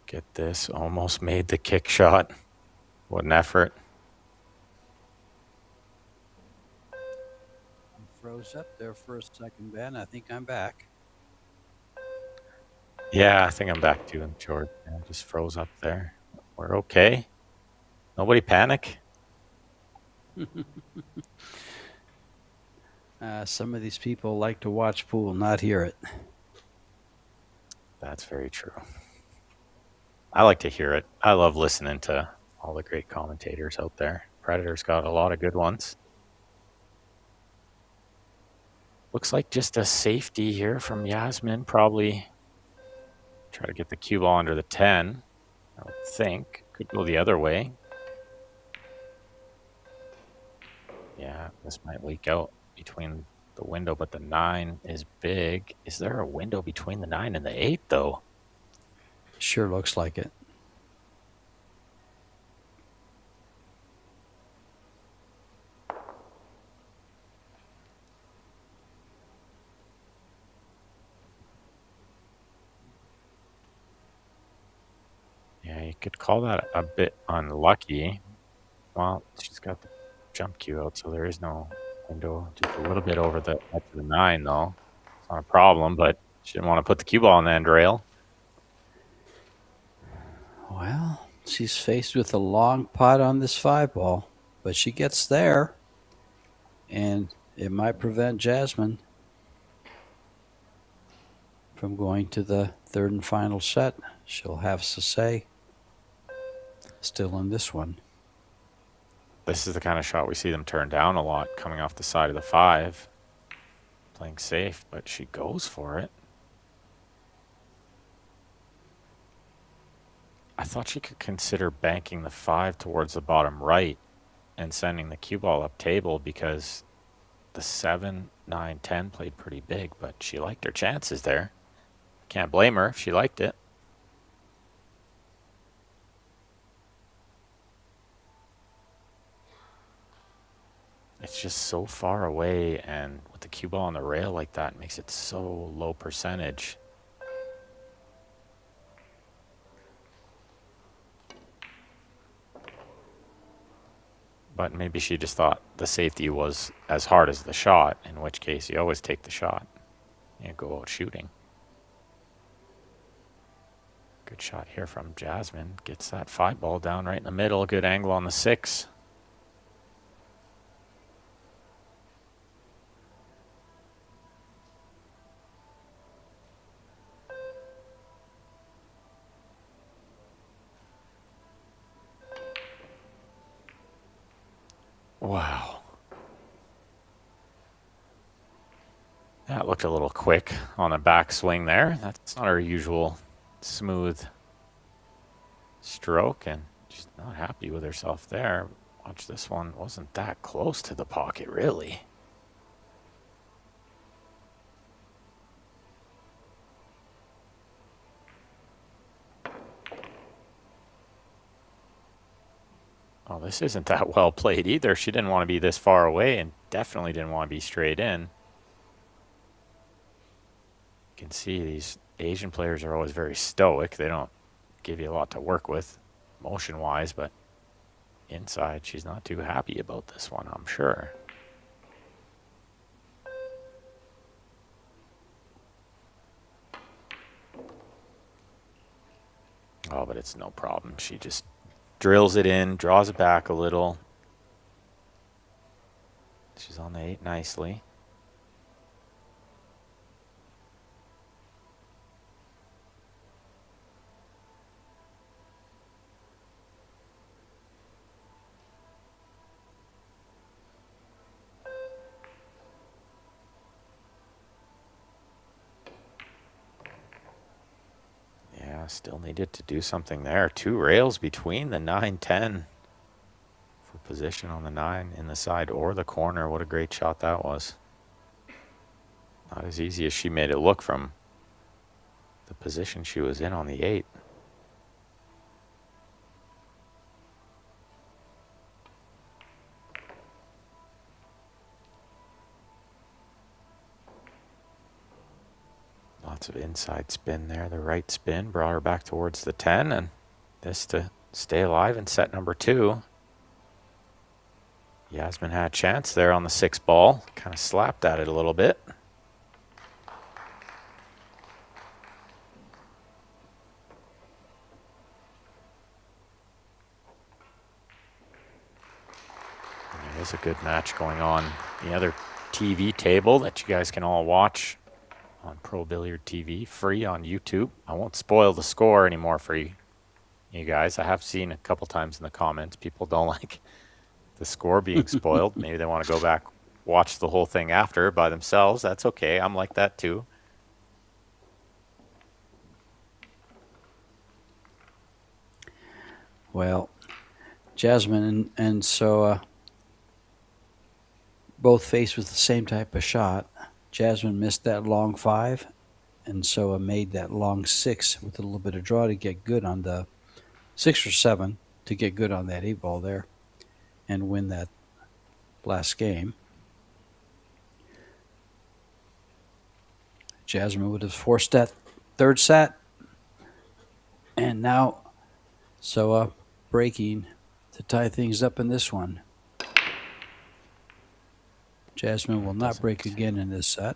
look at this. Almost made the kick shot. What an effort. Froze up there for a second, Ben. I think I'm back. Yeah, I think I'm back to him, George. Yeah, just froze up there. We're okay. Nobody panic. Some of these people like to watch pool, not hear it. That's very true. I like to hear it. I love listening to all the great commentators out there. Predator's got a lot of good ones. Looks like just a safety here from Yasmin. Probably try to get the cue ball under the 10. I would think. Could go the other way. Yeah, this might leak out between the window, but the 9 is big. Is there a window between the 9 and the 8, though? Sure looks like it. Yeah, you could call that a bit unlucky. Well, she's got the jump cue out, so there is no Window just a little bit over the edge of the 9, though. It's not a problem, but she didn't want to put the cue ball on the end rail. Well, she's faced with a long pot on this 5-ball, but she gets there, and it might prevent Jasmine from going to the third and final set. She'll have to say still in this one. This is the kind of shot we see them turn down a lot, coming off the side of the 5. Playing safe, but she goes for it. I thought she could consider banking the 5 towards the bottom right and sending the cue ball up table, because the 7, 9, 10 played pretty big, but she liked her chances there. Can't blame her if she liked it. It's just so far away, and with the cue ball on the rail like that, it makes it so low percentage. But maybe she just thought the safety was as hard as the shot, in which case you always take the shot and go out shooting. Good shot here from Jasmine. Gets that 5-ball down right in the middle. Good angle on the 6. Wow. That looked a little quick on the backswing there. That's not her usual smooth stroke, and she's not happy with herself there. Watch this one. Wasn't that close to the pocket, really. Oh, this isn't that well played either. She didn't want to be this far away and definitely didn't want to be straight in. You can see these Asian players are always very stoic. They don't give you a lot to work with motion-wise, but inside she's not too happy about this one, I'm sure. Oh, but it's no problem. She just drills it in, draws it back a little. She's on the 8 nicely. Yeah, still needed to do something there. 2 rails between the 9-10 for position on the 9 in the side or the corner. What a great shot that was. Not as easy as she made it look from the position she was in on the 8. Lots of inside spin there. The right spin brought her back towards the 10, and this to stay alive in set number 2. Yasmin had a chance there on the 6 ball. Kind of slapped at it a little bit. And there is a good match going on. The other TV table that you guys can all watch on Pro Billiard TV, free on YouTube. I won't spoil the score anymore for you guys. I have seen a couple times in the comments people don't like the score being spoiled. Maybe they want to go back, watch the whole thing after by themselves. That's okay. I'm like that too. Well, Jasmine and SEOA both faced with the same type of shot. Jasmine missed that long 5, and SEOA made that long 6 with a little bit of draw to get good on the 6 or 7 to get good on that 8 ball there and win that last game. Jasmine would have forced that 3rd set, and now SEOA breaking to tie things up in this one. Jasmine will not break again in this set.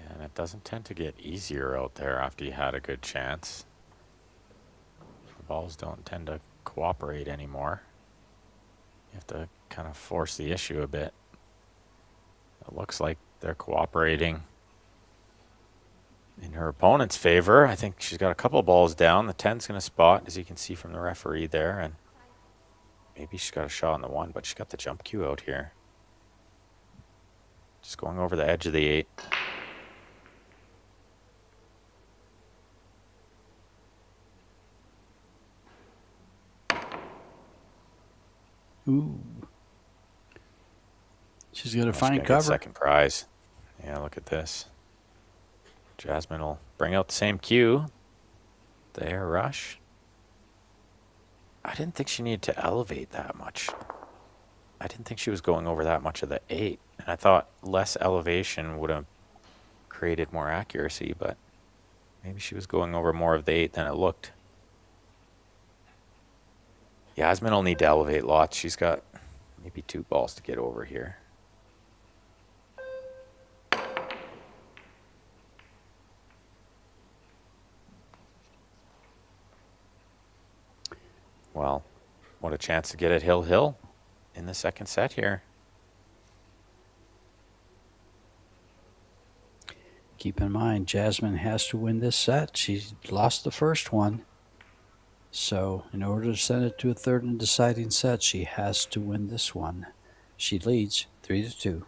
And it doesn't tend to get easier out there after you had a good chance. The balls don't tend to cooperate anymore. You have to kind of force the issue a bit. It looks like they're cooperating in her opponent's favor. I think she's got a couple balls down. The 10's going to spot, as you can see from the referee there, and maybe she's got a shot on the 1, but she's got the jump cue out here. Just going over the edge of the 8. Ooh. She's going to find Get cover. second prize. Yeah, look at this. Jasmine will bring out the same cue. The air rush. I didn't think she needed to elevate that much. I didn't think she was going over that much of the 8. And I thought less elevation would have created more accuracy, but maybe she was going over more of the 8 than it looked. Yasmin will need to elevate lots. She's got maybe 2 balls to get over here. Well, what a chance to get it hill in the second set here. Keep in mind, Jasmine has to win this set. She's lost the first one. So in order to send it to a third and deciding set, she has to win this one. She leads 3-2.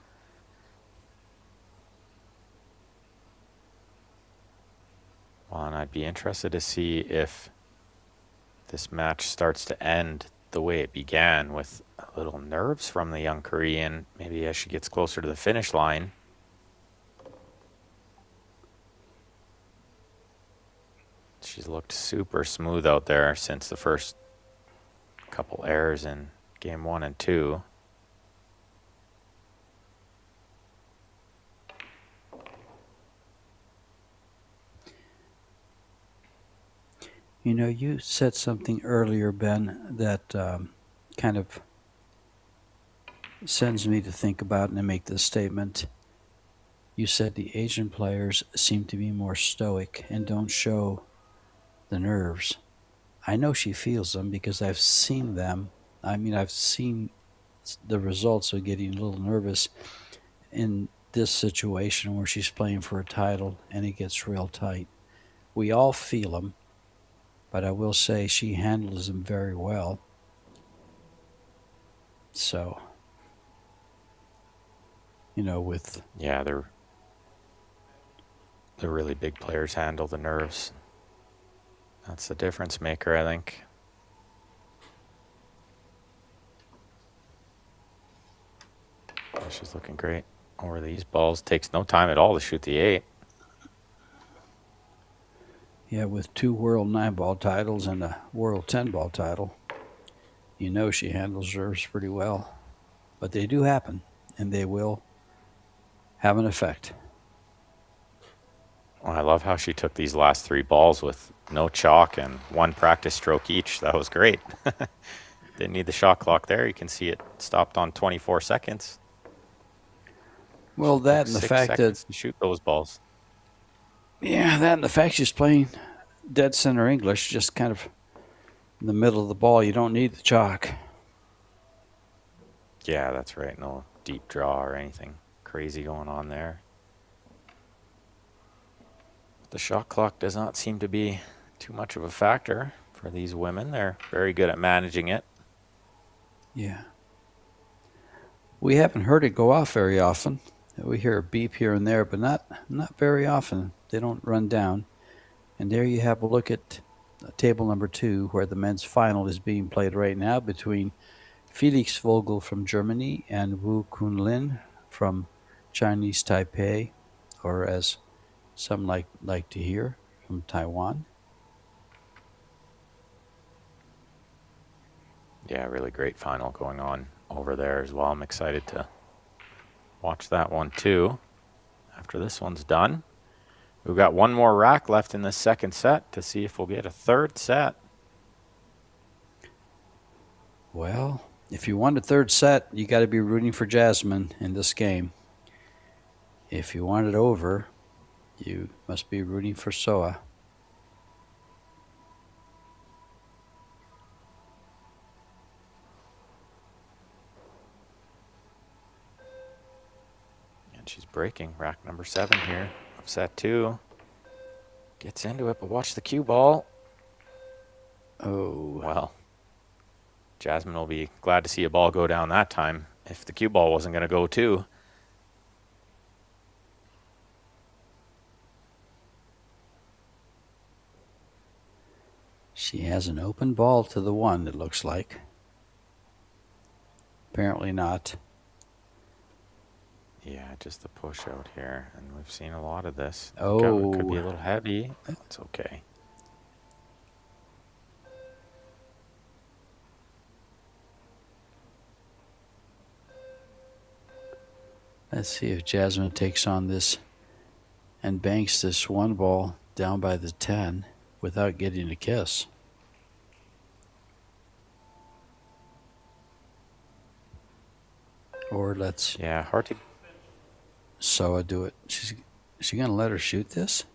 Well, and I'd be interested to see if this match starts to end the way it began, with a little nerves from the young Korean, maybe as she gets closer to the finish line. She's looked super smooth out there since the first couple errors in game 1 and 2. You know, you said something earlier, Ben, that kind of sends me to think about and to make this statement. You said the Asian players seem to be more stoic and don't show the nerves. I know she feels them because I've seen them. I mean, I've seen the results of getting a little nervous in this situation where she's playing for a title and it gets real tight. We all feel them, but I will say she handles them very well. So, you know, with... Yeah, the really big players handle the nerves. That's the difference maker, I think. Oh, she's looking great over these balls. Takes no time at all to shoot the 8. Yeah, with 2 World 9-ball titles and a World 10-ball title, you know she handles nerves pretty well. But they do happen, and they will have an effect. Well, I love how she took these last 3 balls with no chalk and 1 practice stroke each. That was great. Didn't need the shot clock there. You can see it stopped on 24 seconds. Well, that and the fact that... to shoot those balls. Yeah, that and the fact she's playing dead center English, just kind of in the middle of the ball. You don't need the chalk. Yeah, that's right. No deep draw or anything crazy going on there. The shot clock does not seem to be too much of a factor for these women. They're very good at managing it. Yeah. We haven't heard it go off very often. We hear a beep here and there, but not very often. They don't run down. And there you have a look at table number 2, where the men's final is being played right now between Felix Vogel from Germany and Wu Kunlin from Chinese Taipei, or as some like to hear, from Taiwan. Yeah, really great final going on over there as well. I'm excited to watch that one too after this one's done. We've got 1 more rack left in the second set to see if we'll get a third set. Well, If you want a third set, you got to be rooting for Jasmine in this game. If you want it over, you must be rooting for SEOA. And she's breaking rack number 7 here of set 2. Gets into it, but watch the cue ball. Oh. Well, Jasmine will be glad to see a ball go down that time if the cue ball wasn't going to go too. She has an open ball to the 1, it looks like. Apparently not. Yeah, just the push out here, and we've seen a lot of this. Oh. It could be a little heavy. That's okay. Let's see if Jasmine takes on this and banks this 1 ball down by the 10 without getting a kiss. Or let's hard to. SEOA do it. Is she going to let her shoot this?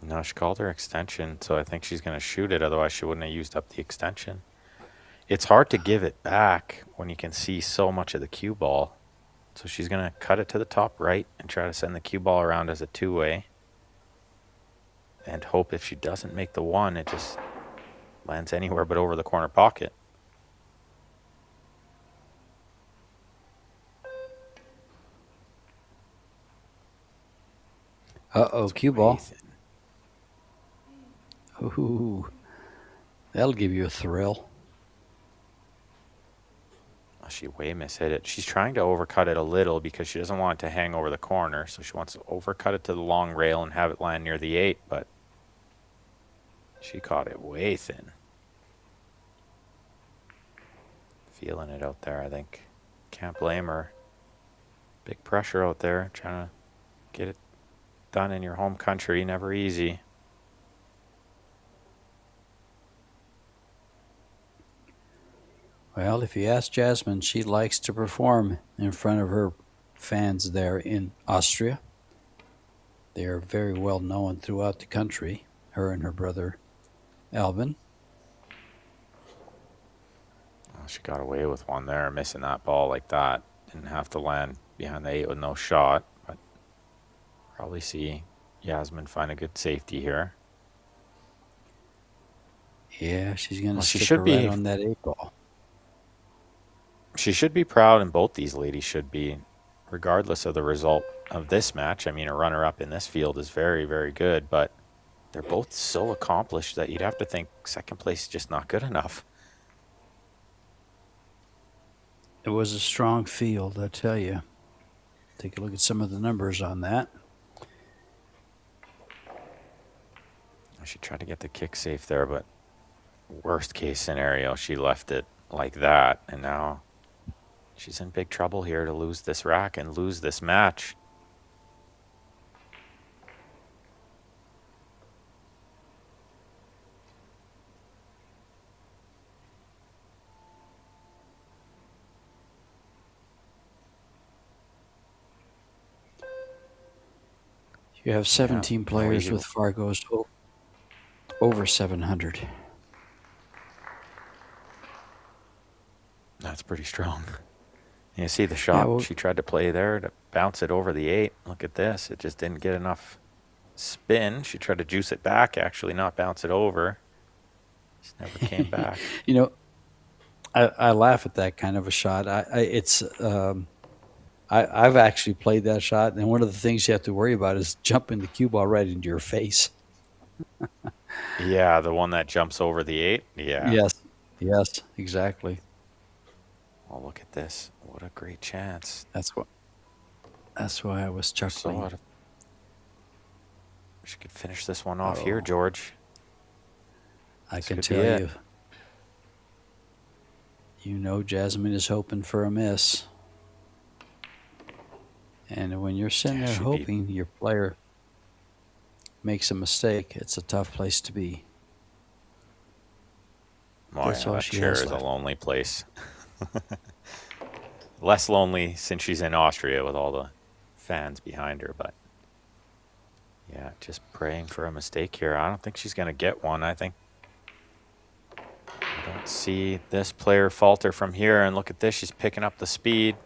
No, she called her extension, so I think she's going to shoot it. Otherwise, she wouldn't have used up the extension. It's hard to give it back when you can see so much of the cue ball. So she's going to cut it to the top right and try to send the cue ball around as a 2-way. And hope if she doesn't make the 1, it just lands anywhere but over the corner pocket. Uh-oh, cue ball. Ooh, that'll give you a thrill. Oh, she way mishit it. She's trying to overcut it a little because she doesn't want it to hang over the corner. So she wants to overcut it to the long rail and have it land near the 8, but she caught it way thin. Feeling it out there, I think. Can't blame her. Big pressure out there, trying to get it done in your home country. Never easy. Well, if you ask Jasmine, she likes to perform in front of her fans there in Austria. They are very well known throughout the country, her and her brother Alvin. Oh, she got away with one there, missing that ball like that. Didn't have to land behind the 8 with no shot, but probably see Yasmin find a good safety here. Yeah, she's going to She stick should her be. right on that 8 ball. She should be proud, and both these ladies should be, regardless of the result of this match. I mean, a runner-up in this field is very, very good, but they're both so accomplished that you'd have to think second place is just not good enough. It was a strong field, I tell you. Take a look at some of the numbers on that. She tried to get the kick safe there, but worst case scenario, she left it like that, and now she's in big trouble here to lose this rack and lose this match. You have 17 no players easy. with Fargo's over 700. That's pretty strong. You see the shot she tried to play there to bounce it over the 8. Look at this. It just didn't get enough spin. She tried to juice it back, actually, not bounce it over. Just never came back. You know, I laugh at that kind of a shot. I've actually played that shot, and one of the things you have to worry about is jumping the cue ball right into your face. Yeah, the one that jumps over the 8? Yeah. Yes, exactly. Well, look at this. What a great chance. That's why I was chuckling. She could finish this one off here, George. I can tell you. You know Jasmine is hoping for a miss. And when you're sitting there hoping your player makes a mistake, it's a tough place to be. Oh, yeah, that chair is a lonely place. Less lonely since she's in Austria with all the fans behind her, but yeah, just praying for a mistake here. I don't think she's going to get one. I don't see this player falter from here. And look at this. She's picking up the speed.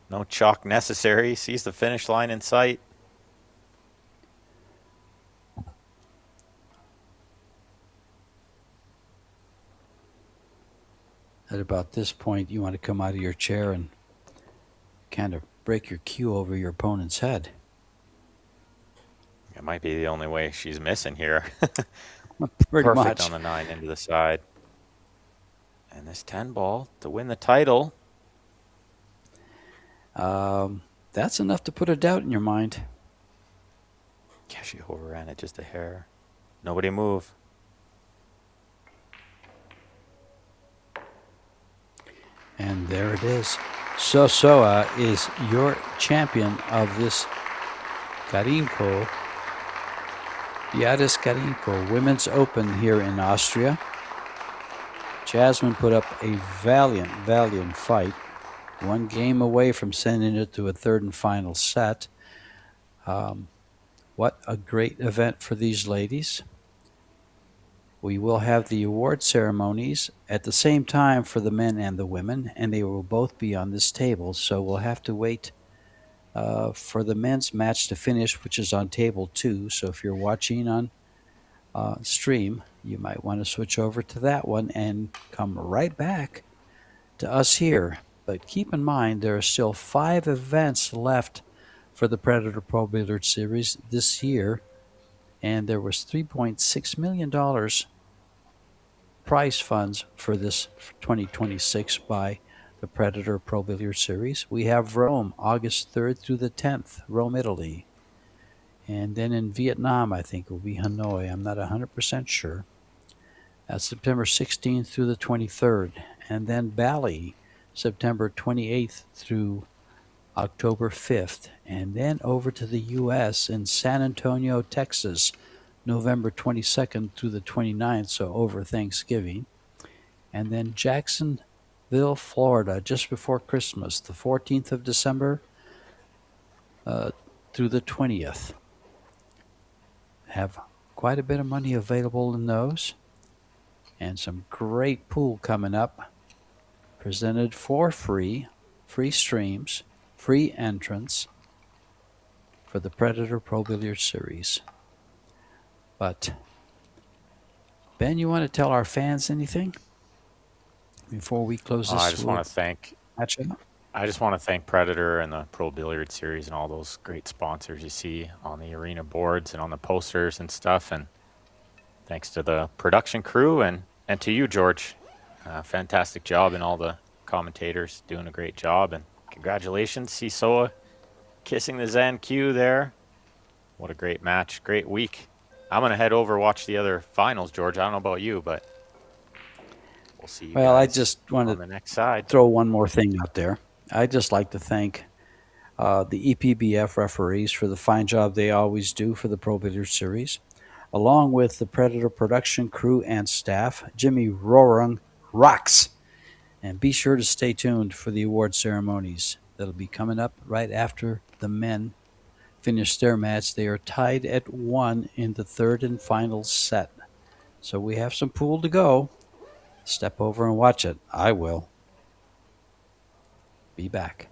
No chalk necessary. Sees the finish line in sight. At about this point, you want to come out of your chair and kind of break your cue over your opponent's head. It might be the only way she's missing here. Pretty Perfect much. on the 9 into the side. And this 10 ball to win the title. That's enough to put a doubt in your mind. Yeah, she overran it just a hair. Nobody move. And there it is. SEOA is your champion of this Carrinho, Billiards Women's Open here in Austria. Jasmine put up a valiant fight. One game away from sending it to a third and final set. What a great event for these ladies. We will have the award ceremonies at the same time for the men and the women, and they will both be on this table. So we'll have to wait for the men's match to finish, which is on table 2. So if you're watching on stream, you might want to switch over to that one and come right back to us here. But keep in mind, there are still 5 events left for the Predator Pro Billiard Series this year, and there was $3.6 million prize funds for this 2026 by the Predator Pro Billiard Series. We have Rome, August 3rd through the 10th, Rome, Italy. And then in Vietnam, I think it will be Hanoi. I'm not 100% sure. That's September 16th through the 23rd. And then Bali, September 28th through October 5th. And then over to the U.S. in San Antonio, Texas, November 22nd through the 29th, so over Thanksgiving. And then Jacksonville, Florida, just before Christmas, the 14th of December through the 20th. Have quite a bit of money available in those. And some great pool coming up. Presented for free streams, free entrance for the Predator Pro Billiard Series. But, Ben, you want to tell our fans anything before we close this? I just want to thank matchup? I just want to thank Predator and the Pro Billiard Series and all those great sponsors you see on the arena boards and on the posters and stuff. And thanks to the production crew and to you, George. Fantastic job, and all the commentators doing a great job. And congratulations, SEOA kissing the Zen Q there. What a great match, great week. I'm going to head over watch the other finals, George. I don't know about you, but we'll see you Well, I guys just want on the next side. throw one more thing out there. I'd just like to thank the EPBF referees for the fine job they always do for the Pro Billiard Series, along with the Predator production crew and staff. Jimmy Rorung rocks. And be sure to stay tuned for the award ceremonies that'll be coming up right after the men finish their match. They are tied at 1 in the third and final set. So we have some pool to go. Step over and watch it. I will. Be back.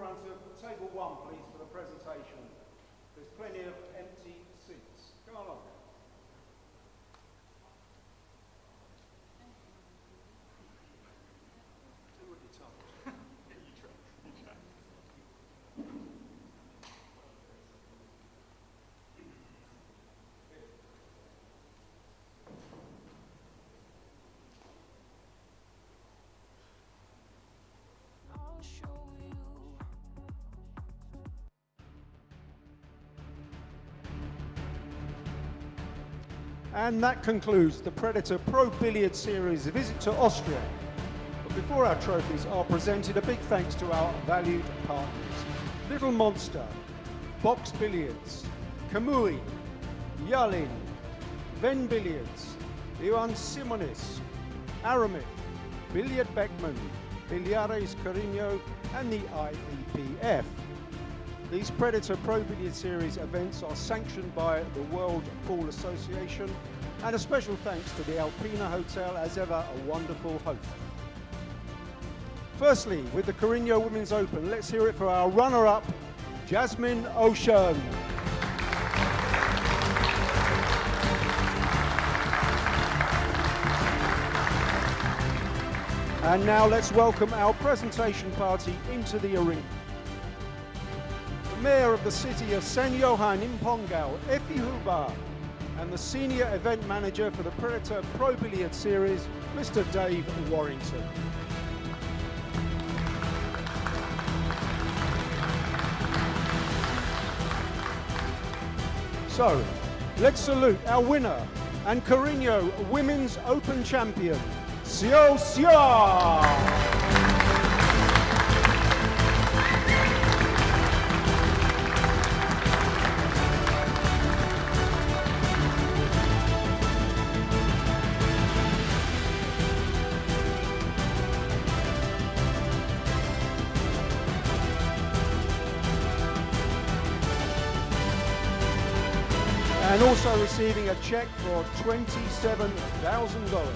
around to table 1, please, for the presentation. There's plenty of empty seats. Go along. Do what you're told. You try. And that concludes the Predator Pro Billiard Series visit to Austria. But before our trophies are presented, a big thanks to our valued partners. Little Monster, Box Billiards, Kamui, Yalin, Venbilliards, Iwan Simonis, Aramith, Billard Beckmann, Billiards Carrinho, and the IEPF. These Predator Pro Billiard Series events are sanctioned by the World Pool Association, and a special thanks to the Alpina Hotel, as ever a wonderful host. Firstly, with the Carrinho Women's Open, let's hear it for our runner-up, Jasmine Ocean. And now let's welcome our presentation party into the arena. The Mayor of the city of St. Johann in Pongau, Effie Huber, and the Senior Event Manager for the Predator Pro Billiard Series, Mr. Dave Warrington. So, let's salute our winner and Carrinho Women's Open Champion, SEOA. And also receiving a check for $27,000.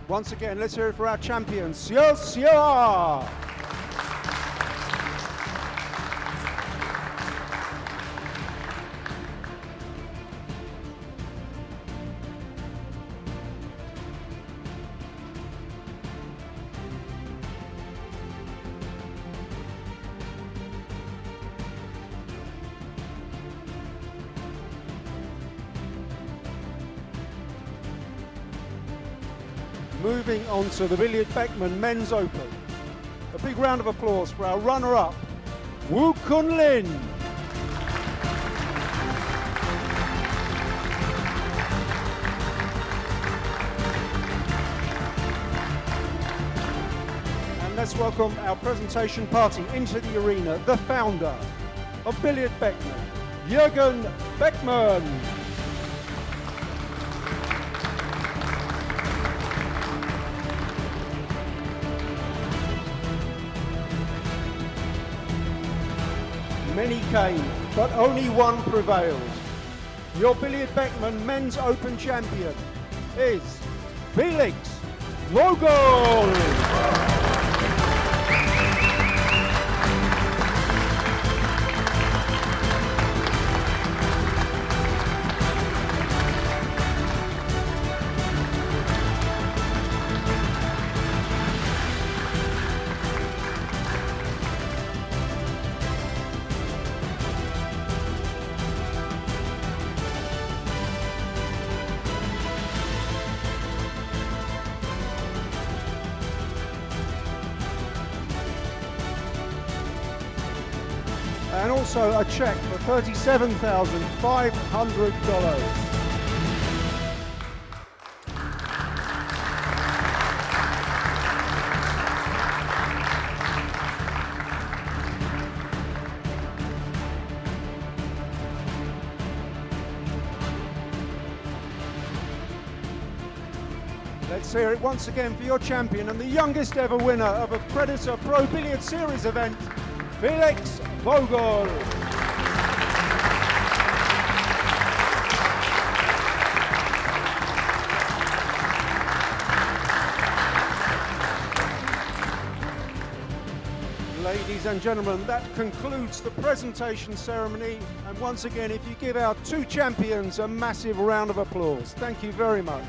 Once again, let's hear it for our champion, SEOA. Moving on to the Billard Beckmann Men's Open. A big round of applause for our runner-up, Woo Kun Lin. And let's welcome our presentation party into the arena, the founder of Billiard Beckmann, Johann Beckmann. Many came, but only one prevailed. Your Billiard Beckmann Men's Open champion is Felix Vogel. And also a check for $37,500. Let's hear it once again for your champion and the youngest ever winner of a Predator Pro Billiard Series event, Felix Vogel. Ladies and gentlemen, that concludes the presentation ceremony. And once again, if you give our two champions a massive round of applause. Thank you very much.